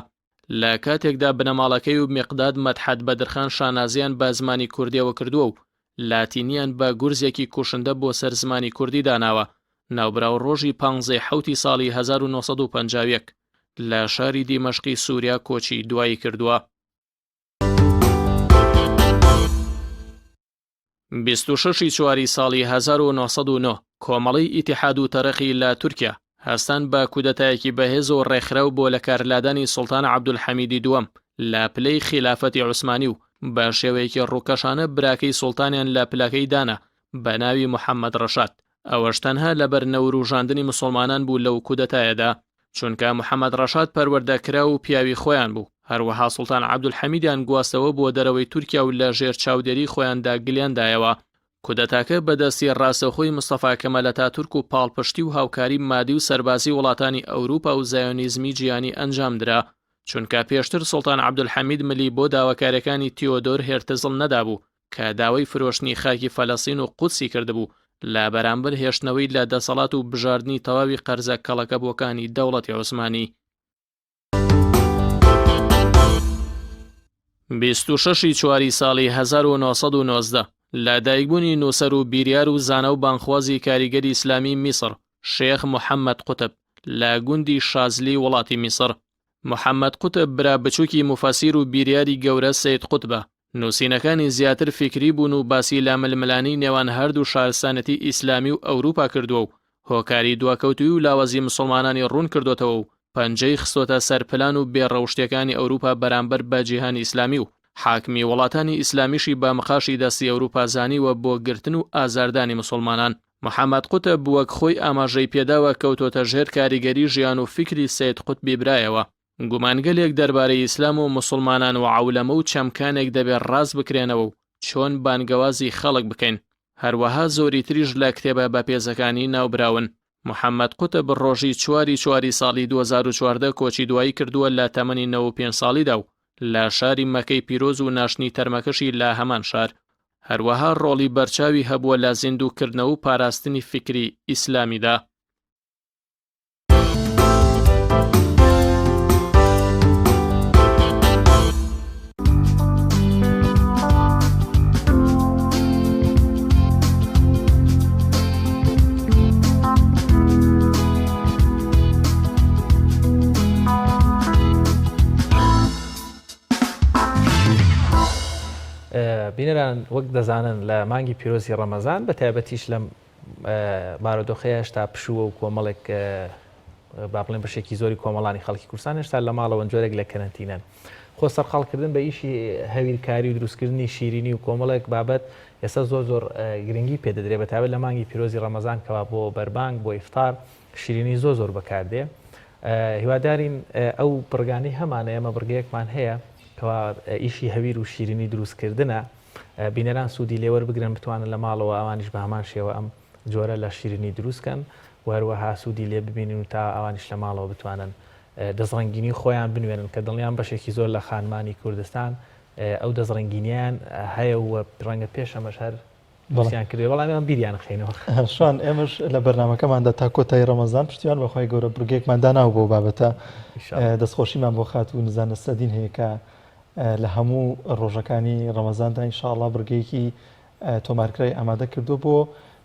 Speaker 4: لە کاتێکدا بنەماڵەکەی و میقداد مەدحەت بەدرخان شانازیان بە زمانی کوردیەوە کردووە و لاتینیان بە گورزێکی کوشندە بۆ سەر زمانی کوردی داناوە ناوبراو ڕۆژی 15 حوتی ساڵی 1950 لە شاری دیمەشقی سووریا کۆچی دوایی کردووە. 26 چواری ساڵی 1990 کۆمەڵی ئیتیحاد و تەرەقی لە تورکیا هەستان بە کودەتایەکی بەهێز و ڕێکخراو بۆ لە کارلادانی سوڵتان عەبدولحەمیدی دووەم لە پلەی خلافەتی عوسمانی و بە شێوەیەکی ڕووکەشانە براکەی سوڵتانیان لە پلاکەی دانا بە ناوی محەممەد ڕەشاد ئەوەش تەنها لەبەر نەوروژاندنی مسلمانان بوو لەو کودەتایەدا چونکە محەممەد ڕەشاد پەروەردەکرا و پیاوی خۆیان بوو هەروەها سوڵتان عەبدولحەمیدیان گواستەوە بۆ دەرەوەی تورکیا و لە ژێر چاودێری خۆیاندا گلیاندایەوە کودەتاکە بەدەستی ڕاستەخۆی مستەفا کەمەل ئەتاتورک و پاڵپشتی و هاوکاری مادی و سەربازی وڵاتانی ئەوروپا و زایۆنیزمی جیهانی ئەنجامدرا چونکە پێشتر سوڵتان عەبدولحەمید ملی بۆ داواکاریەکانی تیۆدۆر هێرتزڵ نەدابوو کە داوای فرۆشتنی خاکی فەلەستین و قودسی کردبوو لە بەرامبەر هێشتنەوەی لە دەسەڵات و بژاردننی تەواوی قەرزە کەڵەکە بۆکانی دەوڵەتی عوسمانی. 26 چواری ساڵی 1990 لە دایکبوونی نووسەر و بیریار و زانە و بانخوازی کاریگەری ئیسلامی میسر شێخ محەممەد قوتب لە گوندی شازلی وڵاتی میسر محەممەد قوتب برا بچووکی مفەسیر و بیریاری گەورە سید قوتبە نووسینەکانی زیاتر فکری بوون و باسی لاململانی نێوان هەردوو شارستانەتی ئیسلامی و ئەوروپا کردووە و هۆکاری دواکەوتوی و لاوەزی مسلمانانی ڕوون کردوتەوە و پەنجەی خستۆتە سەرپلان و بێڕەوشتەکانی ئەوروپا بەرامبەر بە جیهانی ئیسلامی و حاکمی وڵاتانی ئیسلامیشی بە مخاشی دەستی ئەوروپا زانیوە بۆ گرتن و ئازاردانی مسلمانان محەممەد قوتب وەک خۆی ئاماژەی پێداوە کەوتۆتە ژێر کاریگەری ژیان و فکری سید قوتبی برایەوە گومانگەلێک دەربارەی ئیسلام و مسلمانان و عەولەمە و چەمکانێک دەبێت ڕاست بکرێنەوە و چۆن بانگەوازی خەڵک بکەین هەروەها زۆری تریش لە کتێبە بەپێزەکانی ناوبراون محەممەد قوتب ڕۆژی چواری ساڵی 2014 کۆچی دوایی کردووە لە تەمەنی 95 ساڵیدا و لە شاری مەکەی پیرۆز و ناشنی تەرمەکەشی لە هەمان شار هەروەها ڕۆڵی بەرچاوی هەبووە لە زیندووکردنەوە و پاراستنی فکری ئیسلامیدا.
Speaker 1: بینەران وەک دەزانن لە مانگی پیرۆزی ڕەمەزان بە تایبەتیش لەم بارودۆخەیە هێشتا پشووە و کۆمەڵێک با بڵێن بەشێکی زۆری کۆمەڵانی خەڵکی کوردستان هێشتا لە ماڵەوە جۆرێک لە کەرەنتینەن خۆ سەرخەڵکردن بە ئیشی هەویرکاری و دروستکردنی شیرینی و کۆمەڵێک بابەت ئێستا زۆر گرنگی پێدەدرێت بە تایبەت لە مانگی پیرۆزی ڕەمەزان کەوا بۆ بەربانگ بۆ ئیفطار شیرینی زۆر بەکاردێ هیوادارین ئەو پڕگانی هەمانە ئێمە بڕگەیەکمان هەیە کەوا ئیشی هەویر و شیرینی دروستکردنە بینەران سوودی لێوەربگرن بتوانن لە ماڵەوە ئەوانیش بە هەمان شێوە ئەم جۆرە لە شیرینی دروستکەن و هەروەها سوودی لێ ببینین و تا ئەوانیش لە ماڵەوە بتوانن دەزڕنگینی خۆیان بنوێنن کە دڵنیان بەشێکی زۆر لە خانمانی کوردستان ئەو دەزڕنگینیان هەیە و ڕەنگە پێش ئەمەش هەر بڵیان کردێ بەڵامیان بیریان خێنەوە
Speaker 2: شوان ئێمەش لە بەرنامەکەماندا تا کۆتایی ڕەمەزان پشتیوان بەخوای گەورە بڕگەیەکمان داناو بۆ بابەتە دەستخۆشیمان بۆ خات و نزانە سەدین هەیە کە لە هەموو ڕۆژەکانی ڕەمەزاندا ئینشاءڵڵا بڕگەیەکی تۆمارکرای ئامادە کردو بۆ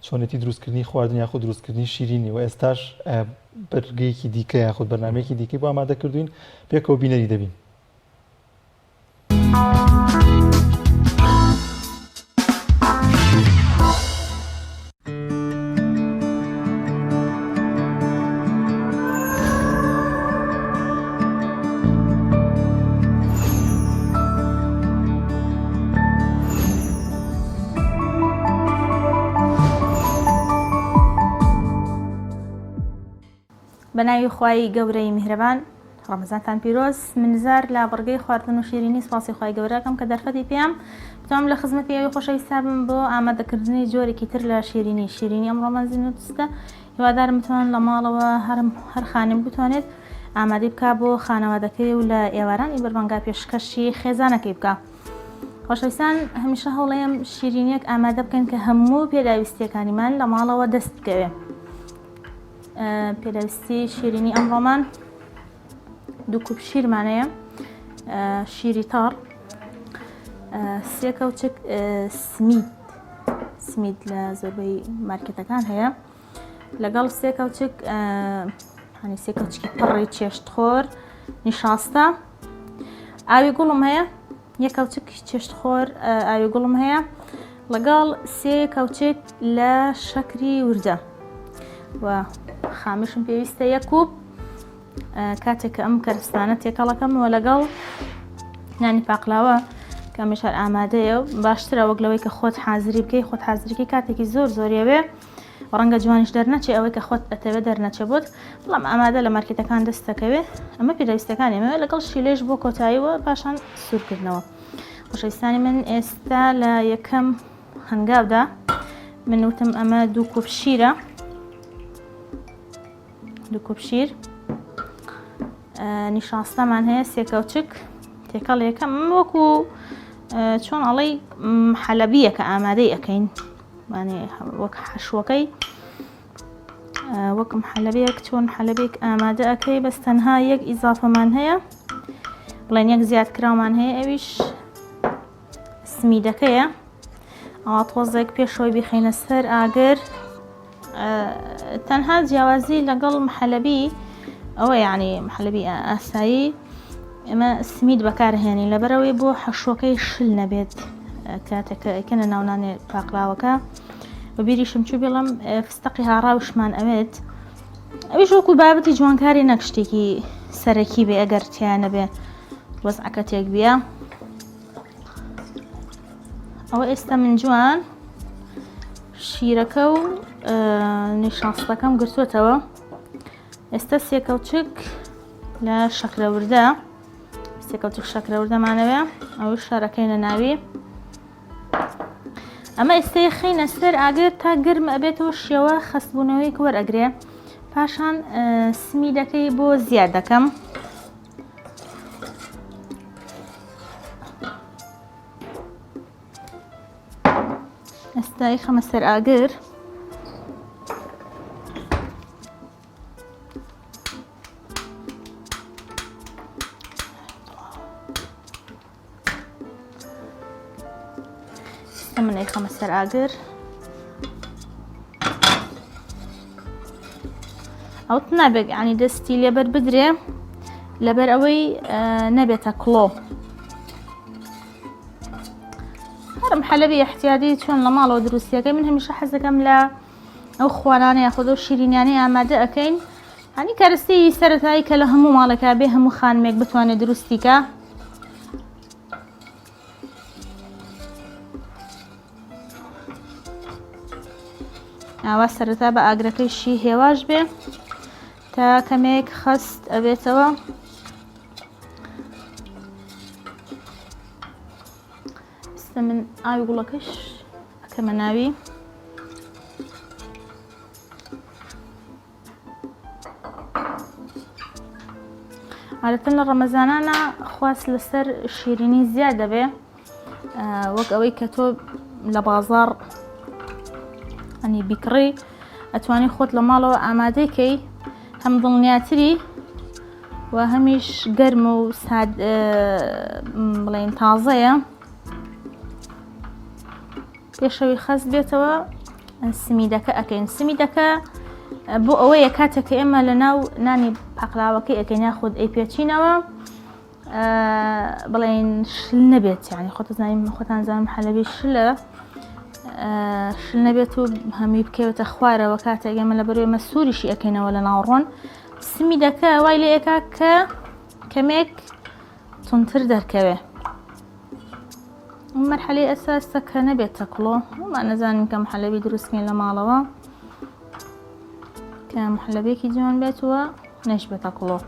Speaker 2: چۆنێتی دروستکردنی خواردن یاخود دروستکردنی شیرینی و ئێستاش بەرگەیەکی دیکە یاخود بەرنامەیەکی دیکەی بۆ ئامادە کردوین پێکەوە بینەری دەبین.
Speaker 5: بەناوی خوای گەورەی میهرەبان ڕەمەزانتان پیرۆز منزار لە بەڕگەی خواردن و شیرینی سپاسی خوای گەورەکەم کە دەرفەتی پێیان بتوانم لە خزمەتی ئەوی خۆشەویستە بم بۆ ئامادەکردنی جۆرێکی تر لە شیرینی ئەمڕۆمان زیینوتستە هیوادارم بتوان لە ماڵەوە هەر خانم بتوانێت ئامادەی بکە بۆ خانەوادەکەی و لە ئێوارانی بەربەنگا پێشکەشی خێزانەکەی بکە. خۆشەویستان هەمیشە هەوڵەیەم شیرینیەک ئامادە بکەن کە هەموو پێداویستیەکانیمان لە ماڵەوە دەست بکەوێ. پێداویستی شیرینی ئەمڕۆمان 2 کوب شیرمانەیە، شیری تاڕ، 3 کەوچک سمید لە زۆربەی مارکێتەکان هەیە، لەگەڵ 3 کەوچک هەنی 3 کەوچکی پڕی چێشتخۆر نیشاستە، ئاوی گوڵم هەیە، 1 کەوچک چێشتخۆر ئاوی گوڵم هەیە، لەگەڵ 3 کەوچک لە شەکری وردە و خامیشم پێویستە 1 کوب. کاتێک کە ئەم کەرستانە تێکەڵەکەمەوە لەگەڵ نانی پاقلاوە کە مێشار ئامادەیە و باشترە وەک لەوەی کە خۆت حازری بکەی. خۆت حازریکی کاتێکی زۆریەوێ ڕەنگە جوانیش دەرنەچێ ئەوەی کە خۆت ئەتەوێت دەرنەچێ بۆت، بەڵام ئامادە لە مارکێتەکان دەست دەکەوێت. ئەمە پێداویستەکانی ئەمەوێت لەگەڵ شیلێش بۆ کۆتاییەوە پاشان سوورکردنەوە. خۆشەویستانی من ئێستا لە یەکەم هەنگاودا من وتم ئەمە 2 کوب شیرە، 2 کوب شیر، نیشاستەمان هەیە 3 کەوچک تێکەڵ یەکەم وەکو چۆن ئەڵەی حەلەبیە کە ئامادەی ئەەکەین، وەک حەشوەکەی وەکم حەلەبەیەک چۆن حەلەبێک ئامادە ئەەکەی، بەس تەنها 1 ئیزافەمان هەیە، بڵێن 1 زیادکراومان هەیە، ئەویش سمیدەکەیە. ئەوە تۆزێک پێشەوەی بخەینە سەر ئاگر، تەنها جیاوازی لەگەڵ حەلەبی ئەوە یعنی حەلەبی ئاسایی ئێمە سمید بەکارهێنین لەبەرەوەی بۆ حەشوەکەی شل نەبێت کاتێک کە ئەکەنە ناونانێ پاقلاوەکە. بەبیریشم چوو بێڵم فستەقی هاڕاوشمان ئەوێت، ئەویش وەکو بابەتی جوانکاری نەک شتێکی سەرەکی بێ ئەگەر تیانە بێ وەزعەکە تێک بیە. ئەوە ئێستا من جوان شیرەکە و نیشاستەکەم گرتوتەوە. ئێستا 3 کەوچک لە شەکرەوردە، 3 کەوچک شەکرەوردەمانەوێ، ئەوە شارەکەینە ناوی. ئەمە ئێستا خەینە سەر ئاگر تا گرم ئەبێتەوە شێوە خەستبوونەوەی وەرئەگرێ، پاشان سمیدەکەی بۆ زیاد دەکەم. ئێستا خەمە سەر ئاگر، من خەمە سەر ئاگر، ئەوت نابێت ینی دەستی لێبەر بدرێ لەبەر ئەوەی نەبێتە کڵۆ. هەرم حەلەبی احتیادی چۆن لە ماڵەوە دروستیەکەی من هەمیشە حەز دەکەم لە ئەو خوارانەیە خۆدە و شیرینیانەی ئامادە ئەەکەین، هەنی کارستەی سەرەتایی کە لە هەموو ماڵێکا بێ هەموو خانمێک بتوانێت دروستیکە. ئاوا سەرەتا بە ئاگرەکەیشی هێواش بێ تا کەمێک خەست ئەبێتەوە. ئێستا من ئاوی گوڵەکەش ئەکەمە ناوی، عادەتەن لە ڕەمەزانانە خواست لەسەر شیرینی زیاد دەبێ، وەک ئەوەی کە تۆ لە بازاڕ ئەنی بیکڕی ئەتوانی خۆت لە ماڵەوە ئامادەیکەی، هەم دڵنیاتری و هەمیش گەرم و بڵێن تازەیە. پێشەوی خەست بێتەوە سمیدەکە ئەەکەین. سمیدەکە بۆ ئەوەیە کاتێک کە ئێمە لە ناو نانی پاقلاوەکەی ئەەکەین یاخود ئەی پێچینەوە بڵێن شل نەبێت، یعنی خۆتان زانم حەلەبی شل نەبێت و هەمی بکەوێتە خوارەوە کاتێک ئێمە لە بەروێ مەسووریشی ئەەکەینەوە لە ناوڕۆن. سمیدەکە وای لێ ئەکا کە کەمێک تونتر دەرکەوێ. مەرحەلەی ئەساسە کە نەبێتە کڵۆ، ومان نەزانین کەم حەلەبی دروستکەین لە ماڵەوە کە حەلەبێکی جوان بێتەوە نەش بێتە کڵۆ.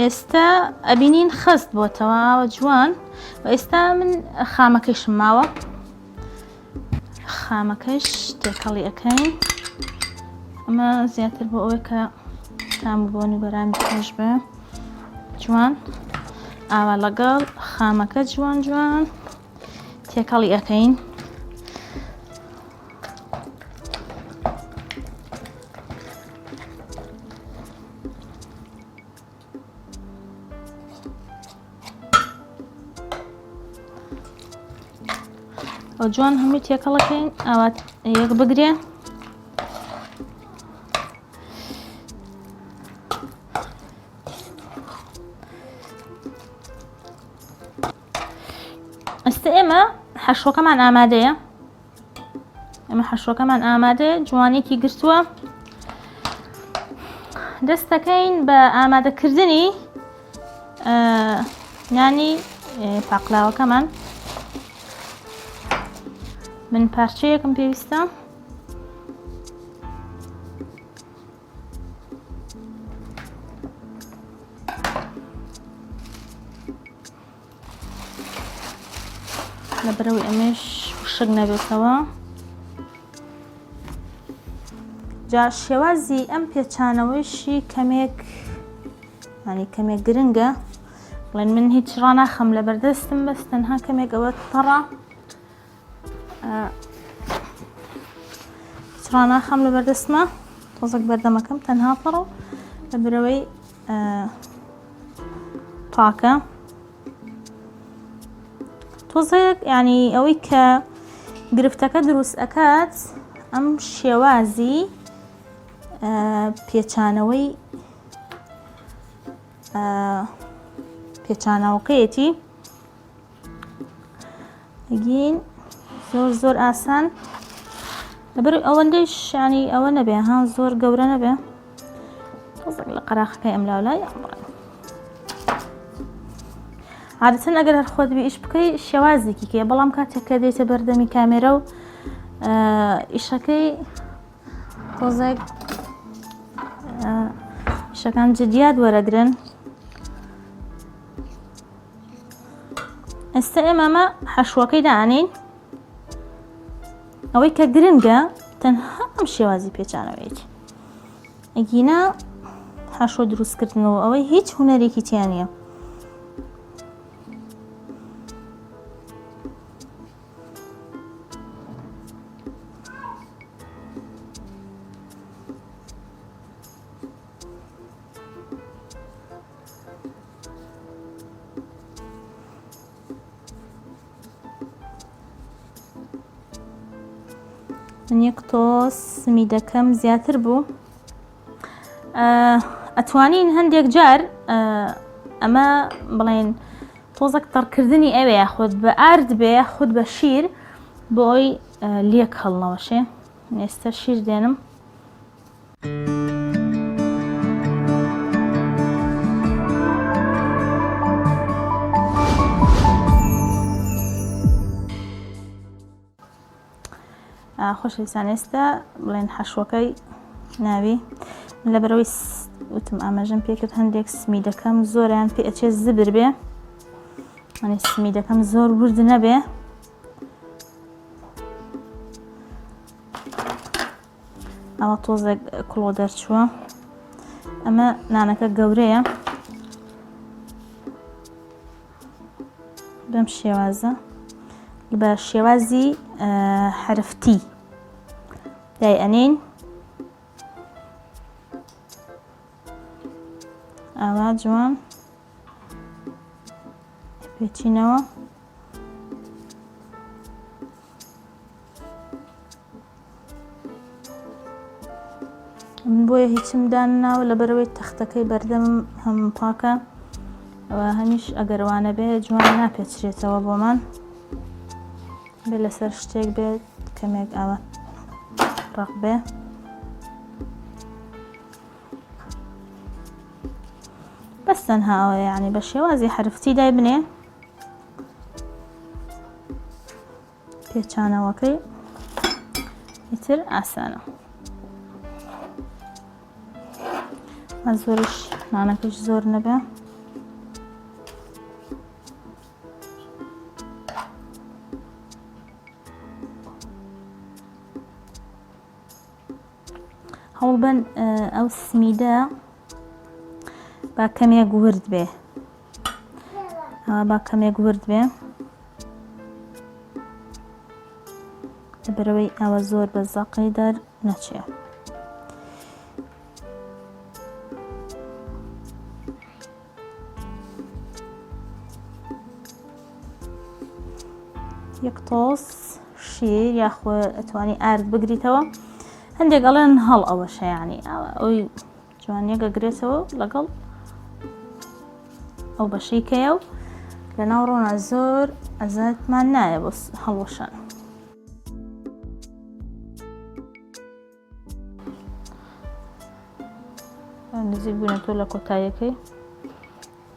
Speaker 5: ئێستا ئەبینین خست بۆتەوە ئاوە جوان و ئێستا من خامەکەیشم ماوە. خامەکەش تێکەڵی ئەەکەین. ئەمە زیاتر بۆ ئەوەی کە تام بۆنی بەرامی خۆش بێ جوان. ئاوا لەگەڵ خامەکە جوان جوان تێکەڵی ئەەکەین. ئەو جوان هەمووی تێکەڵەکەین ئاوا یەک بگرێ. ئێستا ئێمە حەشوەکەمان ئامادەیە. ئێمە حەشوەکەمان ئامادەیە جوانێکی گرتووە. دەست دەکەین بە ئامادەکردنی نانی پاقلاوەکەمان. من پارچەیەکم پێویستە. لەبەرەوەی ئەمەش شک نەبێتەوە. جا شێوازی ئەم پێچانەوەیشی کەمێک کەمێک گرنگە. بڵێن من هیچ ڕاناخەم لە بەردەستم بەس تەنها کەمێک ئەوە تەڕە. هیچ ڕاناخەم لە بەردەستمە تۆزێک بەردەمەکەم تەنها تەڕە لەبەرەوەی پاکە. تۆزێک ینی ئەوەی کە گرفتەکە دروست ئەکات ئەم شێوازی پێچانەوەکەیەتی ئەگین زۆر ئاسان لەبەر ئەوەندەیش ینی ئەوە نەبێ ها زۆر گەورە نەبێ. تۆزێک لە قەراخەکەی ئەم لاولای عادەتەن ئەگەر هەر خۆت بێ ئیش بکەی شێوازێکی کێ بەڵام کاتێک کە دێتە بەردەمی کامێرە و ئیشەکەی تۆزێک ئیشەکان جدیات وەرەگرن. ئێستا ئێمە حەشوەکەی دانین. ئەوەی کە گرنگە تەنها ئەم شێوازی پێچانەوەیەتی. ئەگینە حەشوە دروستکردنەوە ئەوەی هیچ هونەرێکی تیان نییە. من یەک تۆ سمیدەکەم زیاتر بوو. ئەتوانین هەندێک جار ئەمە بڵێن تۆزێک تەڕکردنی ئەوەیە خۆت بە ئارد بێ خۆت بە شیر بۆ ئەوی لێک هەڵنەوەشێ. ئێستا شیر دێنم. خۆشەویستان ئێستا بڵێن حەشوەکەی ناوی لەبەرەوەی وتم ئاماژەم پێکرد هەندێک سمیدەکەم زۆریان پێ ئەچێت زبر بێ ئەنی سمیدەکەم زۆر ورد نەبێ. ئەوە تۆزێک کڵۆ دەرچووە. ئەمە نانەکە گەورەیە بەم شێوازە بە شێوازی حرفتی دای ئەنین. ئاوا جوان پێچینەوە. من بۆیە هیچم دان ناوە لەبەرەوەی تەختەکەی بەردەمم هەم پاکە. ئەوە هەمیش ئەگەروانە بێ جوان ناپێچرێتەوە بۆمان بێ لەسەر شتێک بێت کەمێک ئاوە ڕق بێ. بس تەنها یعنی بە شێوازی حرفتی دای بنێ پێچانەوەکەی ئیتر ئاسانە. زۆرش نانەکەش زۆر نەبێ. هەوڵبەن ئەو سمیدە با کەمێک ورد بێ، با کەمێک ورد بێ لەبەرەوەی ئەوە زۆر بە زەقی دەر نەچێ. یەک تۆس شیر یاخۆ ئەتوانی ئارد بگریتەوە، هەندێک ئەڵێن هەڵ ئەوەشە یعنی ئەوی جوانیەک ئەگرێتەوە لەگەڵ ئەو بەشەی کەیە و لە ناو ڕۆنا زۆر ئەزاتمان نایە بۆ هەڵوەشان. نزیک بوونەتۆ لە کۆتاییەکەی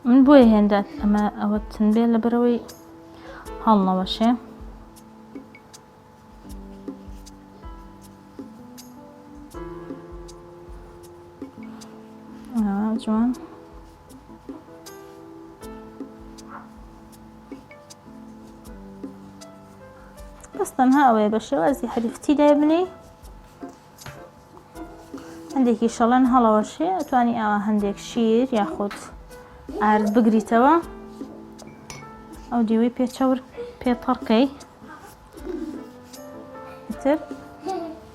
Speaker 5: من بۆیە هێندات ئەمە ئەوە تنبێ لەبەرەوەی هەڵ نەوەشێ. جوان بەس تەنها ئەوەیە بە شێوازی حرفتی دای بنێ، هەندێکی شەڵەن هەڵەوەشێ ئەتوانی ئاوا هەندێک شیر یاخود ئارد بگریتەوە ئەو دیوەی پێچەور پێپەڕکەی تر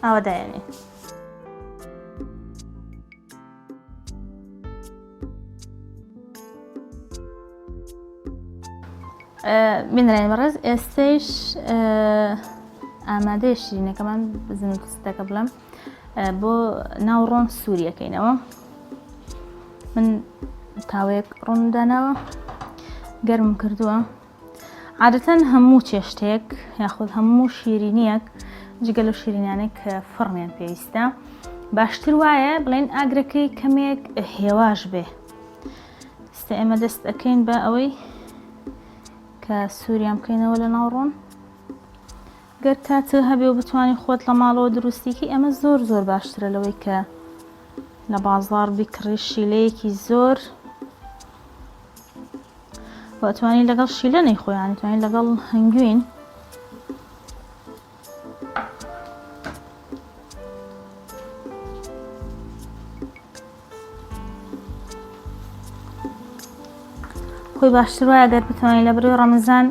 Speaker 5: ئاوا دایێنێ. بینرێن بەڕێز ئێستەش ئامادەیە شیرینەکەمان بزنم کستەکە بڵم بۆ ناو ڕۆن سووریەکەینەوە. من تاوەیەک ڕۆنداناوە گەرم کردووە. عادەتەن هەموو چێشتێک یاخود هەموو شیرینیەک جگە لەو شیرینیانەی کە فڕمیان پێویستە باشتر وایە بڵێن ئاگرەکەی کەمێک هێواش بێ. ئێستا ئێمە دەست ئەەکەین بە ئەوەی کە سووریان بکەینەوە لە ناوڕۆن. گەر کاتە هەبێ و بتوانانی خۆت لە ماڵەوە دروستیکی ئەمە زۆر زۆر باشترە لەوەی کە لە بازاڕ بیکڕی شیلەیەکی زۆر و ئەتوانی لەگەڵ شیلە نەیخۆیان توانی لەگەڵ هەنگوین خۆی باشتر وایە گەر بتوانانی لە بەرەوەی ڕەمەزان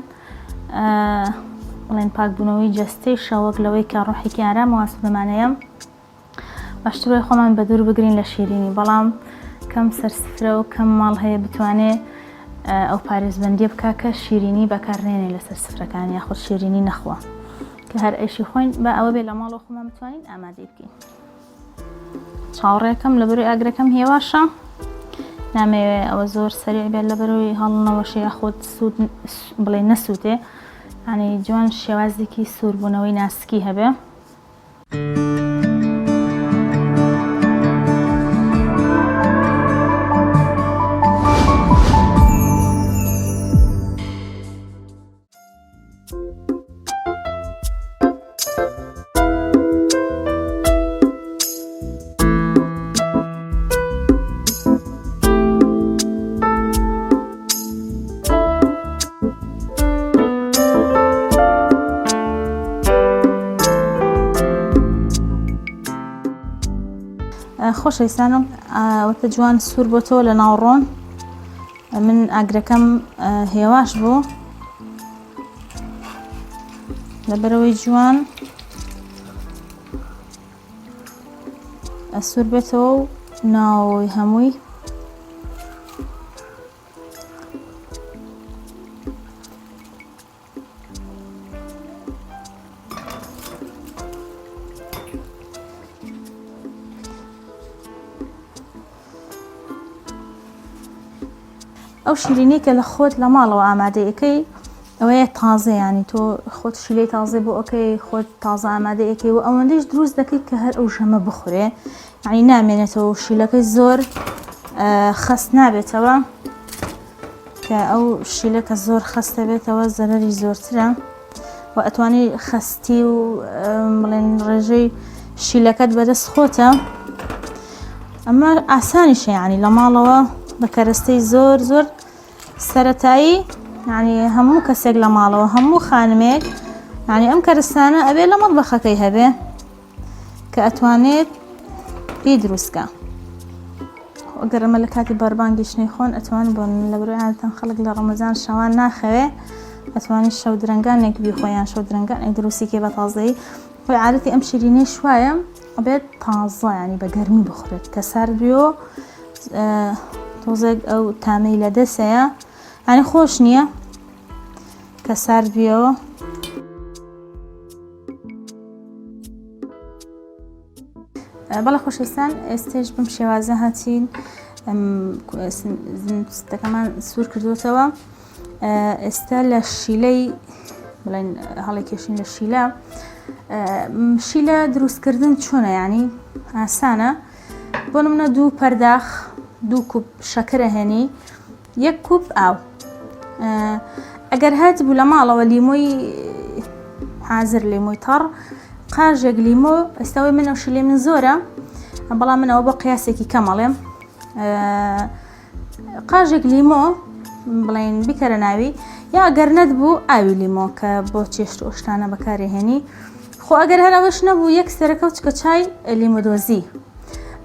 Speaker 5: بڵێن پاکبوونەوەی جەستەی شەوەک لەوەی کە ڕۆحێکی ئارام و ئاسودەمانەیە باشتر وایە خۆمان بە دوور بگرین لە شیرینی، بەڵام کەم سەرسفرە و کەم ماڵ هەیە بتوانێت ئەو پارێزبەندیە بکا کە شیرینی بەکارنێنێ لە سەرسفرەکان یاخۆ شیرینی نەخوا کە هەر ئەیشی خۆین بە ئەوە بێ لە ماڵەوە خۆمان بتوانین ئامادەی بکەین. چاوەڕێکەم لە بەروی ئاگرەکەم هێواشە، نامەوێ ئەوە زۆر سەریع بێت لە بەرەوەی هەڵنەوەشە یاخۆت سوود بڵێ نەسووتێ، یعنی جوان شێوازێکی سووربوونەوەی ناسکی هەبێ. خۆشەویستانم وەتە جوان سوور بۆتەوە لە ناوڕۆن. من ئاگرەکەم هێواش بوو لەبەرەوەی جوان سوور بێتەوە و ناوەوەی هەمووی ئەو شیرینی کە لە خۆت لە ماڵەوە ئامادەیەکەی ئەوەیە تازە، ینی تۆ خۆت شیلەی تازە بۆ ئەوکەی خۆت تازە ئامادەیەکەی و ئەوەندەش دروست دەکەیت کە هەر ئەو ژەمە بخورێ، یعنی نامێنێتەوە شیلەکەی زۆر خەست نابێتەوە کە ئەو شیلە کە زۆر خەستە بێتەوە زەرەری زۆرترە و ئەتوانی خەستی و بڵێن ڕێژەی شیلەکەت بەدەست خۆتە. ئەمە ئاسانیشە یعنی لە ماڵەوە بە کەرەستەی زۆر زۆر سەرەتایی یعنی هەموو کەسێک لە ماڵەوە هەموو خانمێک یعنی ئەم کەرستانە ئەبێ لە مەطبەخەکەی هەبێ کە ئەتوانێت پێی دروستکە. ئەگەر ئەمە لە کاتی بەربانگی شنەی خۆن ئەتوان بۆن لە بەروی عادەتەن خەڵک لە ڕەمەزان شەوان ناخەوێ ئەتوانی شەو درەنگانێک بیخۆیان شەو درەنگانێک دروستیکێ بە تازەیی خۆی عادەتی ئەم شیرینەی شوایە ئەبێت تازە ینی بە گەرمی بخورێت کە سارد بیەوە تۆزێک ئەو تامەی لە دەسەیە ینی خۆش نییە کە سارد بیەوە. بەڵە خۆشەویستان ئێستێش بم شێوازە هاتین ستەکەمان سوور کردوتەوە. ئێستا لە شیلەی بڵێن هەڵی کێشین لە شیلە دروستکردن چۆنە ینی ئاسانە. بۆ نمونە 2 پەرداخ 2 کوب شەکرە هێنی 1 کوب ئاو. ئەگەر هات بوو لە ماڵەوە لیمۆی حازر لیمۆی تەڕ قاژێک لیمۆ ئێستاوی من ئەو شیلەی من زۆرە بەڵام منەوە بۆ قیاسێکی کەمەڵێم قاژێک لیمۆ بڵێن بیکەرە ناوی یا ئەگەر نەت بوو ئاوی لیمۆ کە بۆ چێشت ئۆشتانە بەکارهێنی. خۆ ئەگەر هەراوەش نەبوو 1 سەرەکەوت کە چای لیمۆدۆزی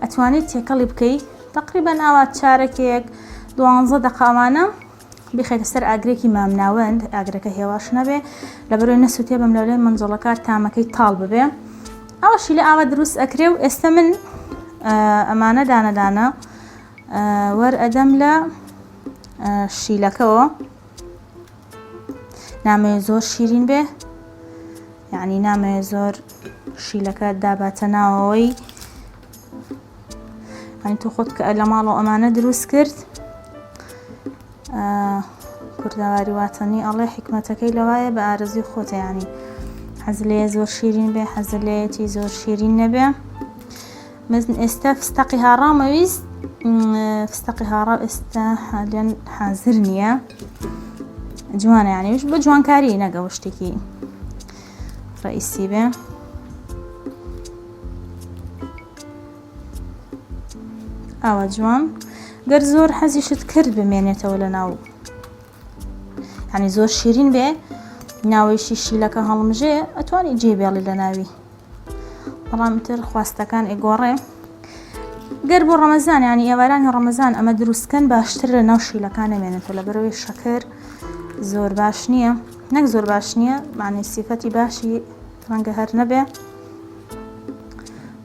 Speaker 5: ئەتوانیت تێکەڵی بکەیت تقریبان ئاوات چارەکێک 12 دقەمانە بخەیتە سەر ئاگرێکی مامناوەند ئاگرەکە هێواش نەبێ لە بەرەوەی نەسووتێ بەم لەولێ منجڵەکە تامەکەی تاڵ ببێ ئەوەشی لە ئاوە دروست ئەکرێ و ئێستا من ئەمانە دانەدانە وەرئەدەم لە شیلەکەەوە نامەوێت زۆر شیرین بێ یعنی نامەوێت زۆر شیلەکە داباتە ناوەوەی ینی تۆ خۆت کە لە ماڵەوە ئەمانە دروست کرد کورداواری واتەنی ئەڵێ حکمەتەکەی لەوایە بە ئارەزوی خۆتە ینی حەز لێ زۆر شیرین بێ حەز لێتی زۆر شیرین نەبێ. مەزن ئێستا فستەقی هاڕامەویست فستەقی هاڕا ئێستا حالیان حازر نییە جوانە یعنیش بە جوانکاری نەگەوە شتێکی ڕئیسی بێ. ئاوە جوان گەر زۆر حەزیشت کرد بمێنێتەوە لە ناو ینی زۆر شیرین بێ ناوەیشی شیلەکە هەڵمژێ ئەتوانی جێبێڵی لە ناوی بەڵام تر خواستەکان ئێگۆڕێ. گەر بۆ ڕەمەزان ینی ئێوارانی ڕەمەزان ئەمە دروستکەن باشتر لە ناو شیلەکان نەمێنێتەوە لە بەرەوەی شەکر زۆر باش نییە نەک زۆر باش نییە معنی سیفەتی باشی ڕەنگە هەر نەبێ.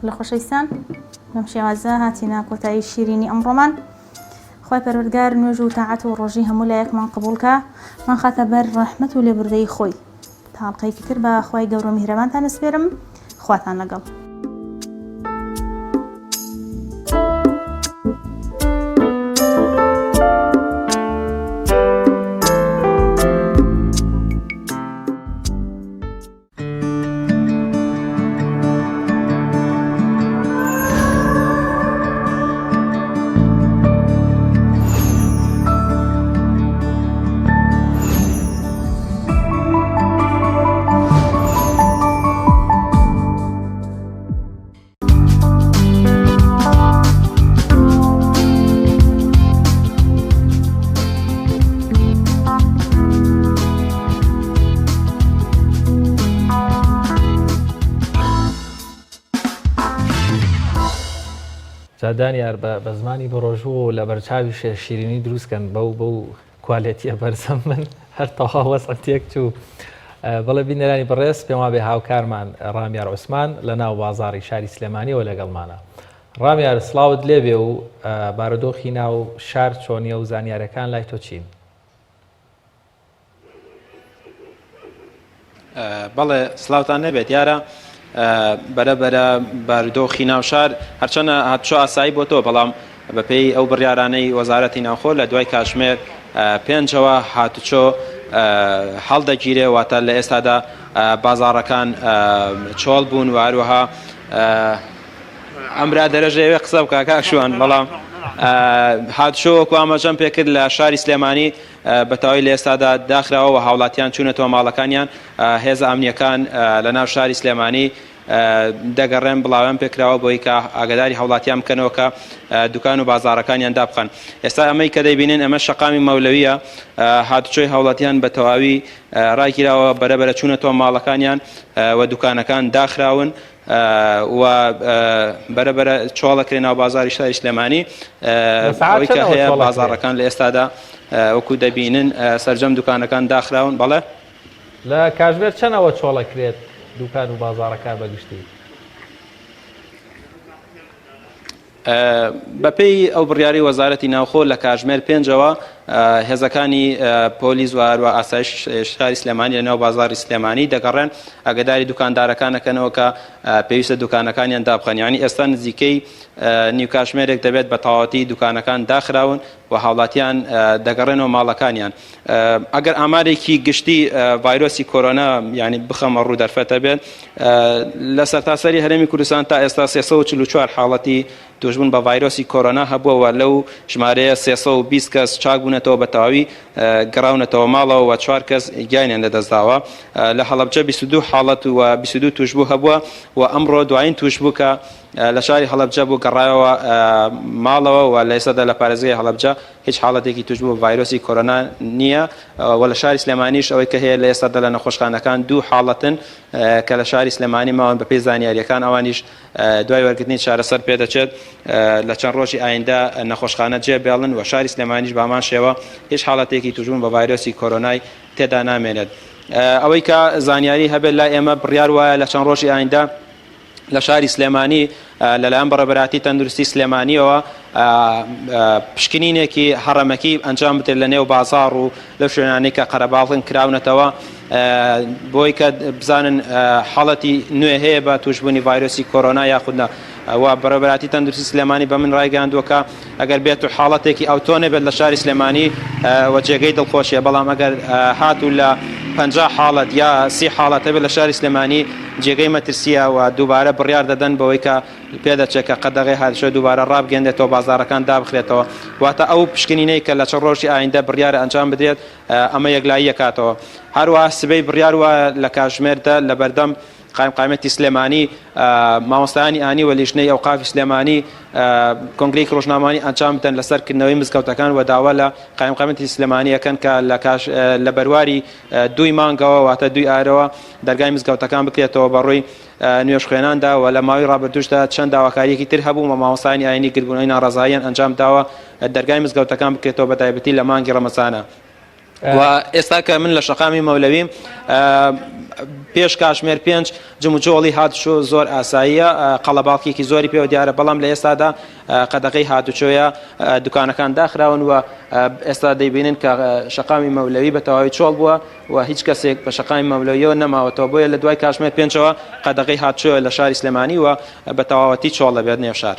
Speaker 5: لە خۆشەویستان لەم شێوازە هاتینا کۆتایی شیرینی ئەمڕۆمان. خۆی پەروەردگار نوێژ و تاعەت و ڕۆژی هەموو لایەکمان قبوڵکە من خاتە بەر ڕەحمەت و لێبوردەی خۆی. تا حەڵقەیەکی تر بە خوای گەورە و میهرەبانتان ئەسپێرم. خواتان لەگەڵ.
Speaker 1: دانیار بە زمانی بڕۆژوو لە بەرچاوی شیرینی دروستکەن بەو کوالێتیە بەرزەم من هەر تەوا وەسعم تێک چوو. بەڵێ بینەرانی بەڕێز پێم وابێ هاوکارمان ڕامیار عوسمان لە ناو بازاڕی شاری سلێمانیەوە لەگەڵمانە. ڕامیار سڵاوت لێبێ و بارودۆخی ناو شار چۆنیە و زانیارەکان لای تۆ چین؟
Speaker 6: بەڵێ سڵاوتان نەبێت یارە بەرەبەرە بارودۆخی ناوشار هەرچەنە هاتچۆ ئاسایی بۆ تۆ بەڵام بەپێی ئەو بڕیارانەی وەزارەتی ناوخۆ لە دوای کاتژمێر 5ەوە هاتوچۆ هەڵدەگیرێ واتە لە ئێستادا بازاڕەکان چۆڵ بوون و هەروەها ئەمرا دەرەژەوێ قسە بکە کاکشوان بەڵام هاتشۆوەکو ئاماژەم پێکرد لە شاری سلێمانی بەتەواوی لە ئێستادا داخراوە و هاوڵاتیان چوونەتەوە ماڵەکانیان هێزە ئەمنیەکان لە ناو شاری سلێمانی دەگەڕێن بڵاویان پێکراوە بۆی کە ئاگاداری هاوڵاتیان بکەنەوە کە دوکان و بازارەکانیان دابخەن. ئێستا ئەمەی کە دەیبینن ئەمە شەقامی مەولەویە هاتوچۆی هاوڵاتیان بە تەواوی ڕایگیراوە بەرەبەرە چوونەتەوە ماڵەکانیان و دوکانەکان داخراون و بەرەبەرە چۆڵەکرێ ناو بازاری شاری سلێمانی ئەوەی کە هەیە بازارەکان لە ئێستادا وەکو دەبینن سەرجەم دوکانەکان داخراون. بەڵێ
Speaker 1: لە کاتژمێر چەندەوە چۆڵەکرێت دوکان و بازارەکان بەگشتی؟
Speaker 6: بەپێی ئەو بڕیاری وەزارەتی ناوخۆ لە کاتژمێر 5ەوە هێزەکانی پۆلیس و هەروە ئاسایش شاری سلێمانی لە ناو بازاری سلێمانی دەگەڕێن ئەگەداری دوکاندارەکانەکەنەوە کە پێویستە دوکانەکانیان دابخەن. یعنی ئێستا نزیکەی نیو کاتژمێرێک دەبێت بە تەواوەتی دوکانەکان داخراون و هاوڵاتیان دەگەڕێنەوە ماڵەکانیان. ئەگەر ئامارێکی گشتی ڤایرۆسی کۆرۆنا یعنی بخەمە ڕوو دەرفەتە بێت لە سەرتاسەری هەرێمی کوردستان تا ئێستا 344 حاڵەتی توشبوون بە ڤایرۆسی کۆرۆنا هەبووە و لەو ژمارەیە 320 کەس چاک بوونەتەوە بە تەواوی گەڕاونەتەوە ماڵەوە و 4 کەس گیانیان لەدەستداوە. لە هەڵەبجە 22 حاڵەت و 22 توشبوو هەبووە و ئەمڕۆ دوایین توشبوو کە لە شاری هەڵەبجە بوو گەڕایەوە ماڵەوە و لە ئێستادا لە پارێزگای هەڵەبجە هیچ حاڵەتێکی توشبوو ڤایرۆسی کۆرۆنا نییە و لە شاری سلێمانیش ئەوەی کە هەیە لە ئێستادا لە نەخۆشخانەکان 2 حاڵەتن کە لە شاری سلێمانی ماوەن بەپێی زانیاریەکان ئەوانیش دوای وەرگرتنی چارەسەر پێدەچێت لە چەند ڕۆژی ئایندا نەخۆشخانە جێبێڵن و شاری سلێمانیش بامان شێوە هیچ حاڵەتێکی توشبوون بە ڤایرۆسی کۆرۆنای تێدا نامێنێت. ئەوەی کە زانیاری هەبێت لای ئێمە بڕیار وایە لە چەند ڕۆژی ئایندا لە شاری سلێمانی لەلایەن بەڕێبەراتی تەندروستی سلێمانیەوە پشکنینێکی هەڕەمەکی ئەنجام بدرێت لە نێو بازاڕ و لەو شوێنانەی کە قەرەباڵغن کراونەتەوە بۆی کە بزانن حاڵەتی نوێ هەیە بە توشبوونی ڤایرۆسی کۆرۆنا یاخودنا و بەڕێبەراتی تەندروستی سلێمانی بە من ڕایگەاندووە کە ئەگەر بێت و حاڵەتێکی ئەوتۆنێ بێت لە شاری سلێمانی و جێگەی دڵخۆشیە بەڵام ئەگەر هاتوو لە 50 حاڵەت یا 30 حاڵەت هەبێت لە شاری سلێمانی جێگەی مەترسیە و دووبارە بڕیار دەدەن بەوەی کە پێدەچێت کە قەدەغی هاتشە دووبارە ڕابگەندێتەوە بازارەکان دابخرێتەوە واتە ئەو پشکنینەی کە لە چەند ڕۆژی ئایندا بڕیارە ئەنجام بدرێت ئەمە یەکلایی یەکاتەوە. هەروەها سبەی بڕیار وە لە کاتژمێردا لە بەردەم قایمەتی سلێمانی مامۆستایانی ئانی و لیژنەی ئەوقافی سلێمانی کۆنگرەی ڕۆژنامانی ئەنجام بدەن لەسەرکردنەوەی مزگەوتەکان و داوا لە قایمەتی سلێمانی یەکەن کە لە بەرواری 2 مانگەوە واتە 2 ئارەوە دەرگای مزگەوتەکان بکرێتەوە بەڕووی نوێژ خوێناندا و لە ماوەی ڕابردوشدا چەند داواکاریەکی تر هەبوو و مامۆستایانی ئاینی گربوونەوەی ناڕەزاییان ئەنجام داوە دەرگای مزگەوتەکان بکرێتەوە بە تایبەتی لە مانگی ڕەمەزانە. و ئێستا کە من لە شەقامی مەولەویم پێش کاتژمێر 5 جموجۆڵی هاتوچۆ زۆر ئاساییە قەڵەباڵکێکی زۆری پێوە دیارە بەڵام لە ئێستادا قەدەغەی هاتوچۆیە دوکانەکان داخراون و ئێستا دەیبینن کە شەقامی مەولەوی بە تەواوی چۆڵ بووە و هیچ کەسێک بە شەقامی مەولەویەوە نەماوەتەوە بۆیە لە دوای کاتژمێر 5ەوە قەدەغەی هاتوچۆ لە شاری سلێمانی و بە تەواوەتی چۆڵ دەبێت نێو شار.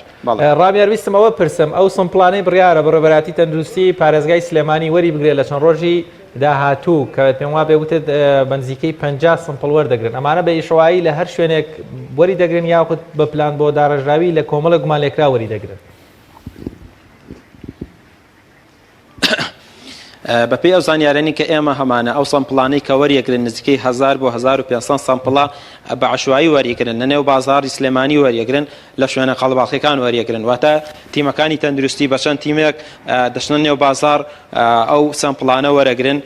Speaker 1: ڕامێر ویستم ئەوە پرسم ئەو سمپڵانەی بڕیارە بەڕێبەراتی تەندروستی پارێزگای سلێمانی وەری بگرێت لە چەند ڕۆژی داهاتوو کە پێم وا بێ وتت بەنزیکەی 50 سمپڵ وەردەگرن ئەمانە بە ئیشەوایی لە هەر شوێنێک وەری دەگرن یاخود بە پلان بۆ داڕژراوی لە کۆمەڵە گومانلێکرا وەری دەگرن؟
Speaker 6: بەپێی ئەو زانیارانی کە ئێمە هەمانە ئەو سەمپڵانەی کە وەریەگرن نزیکەی 1000 بۆ 1500 سەمپڵە بە عشوایی وەریەگرن لە نێو بازاری سلێمانی وەریەگرن لە شوێنە قەڵەباڵغیەکان وەریەگرن واتە تیمەکانی تەندروستی بە چەند تیمێک دەچنە نێو بازار ئەو سەمپڵانە وەرەگرن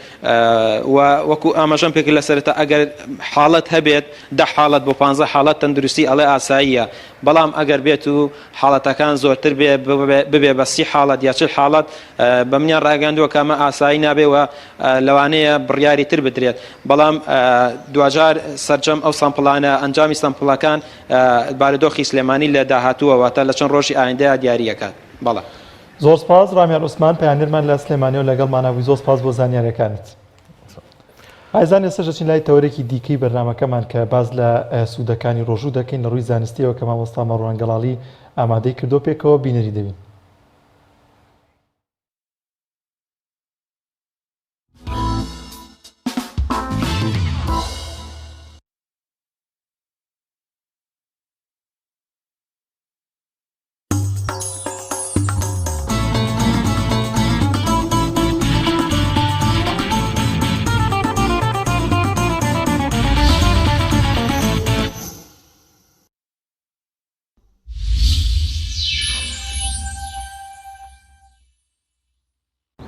Speaker 6: و وەکو ئاماژەم پێکرد لە سەرەتا ئەگەر حاڵەت هەبێت 10 حاڵەت بۆ 15 حاڵەت تەندروستی ئەڵێ ئاساییە بەڵام ئەگەر بێت و حاڵەتەکان زۆرتر ببێ بە 30 حاڵەت یا 40 حاڵەت بە منیان ڕاگەاندووە کە ئەمە ئاسایی نابێ و لەوانەیە بڕیاری تر بدرێت بەڵام دوجار سەرجەم ئەو سەمپڵانە ئەنجامی سەمپڵەکان بارودۆخی سلێمانی لە داهاتووە واتە لە چەند ڕۆژی ئایندا دیاریەکات. بەڵێ
Speaker 2: زۆر سپاس ڕامێر عوسمان پەیامەرمان لە سلێمانی و لەگەڵمانەبووی زۆر سپاس بۆ زانیاریەکانت. ئایزان ئێستا دەچین لای تەورێکی دیکەی بەرنامەکەمان کە باز لە سوودەکانی ڕۆژوو دەکەین لە ڕووی زانستیەوە کە مامۆستا مەڕوان گەڵاڵی ئامادەی کردو پێکەوە بینەری دەبین.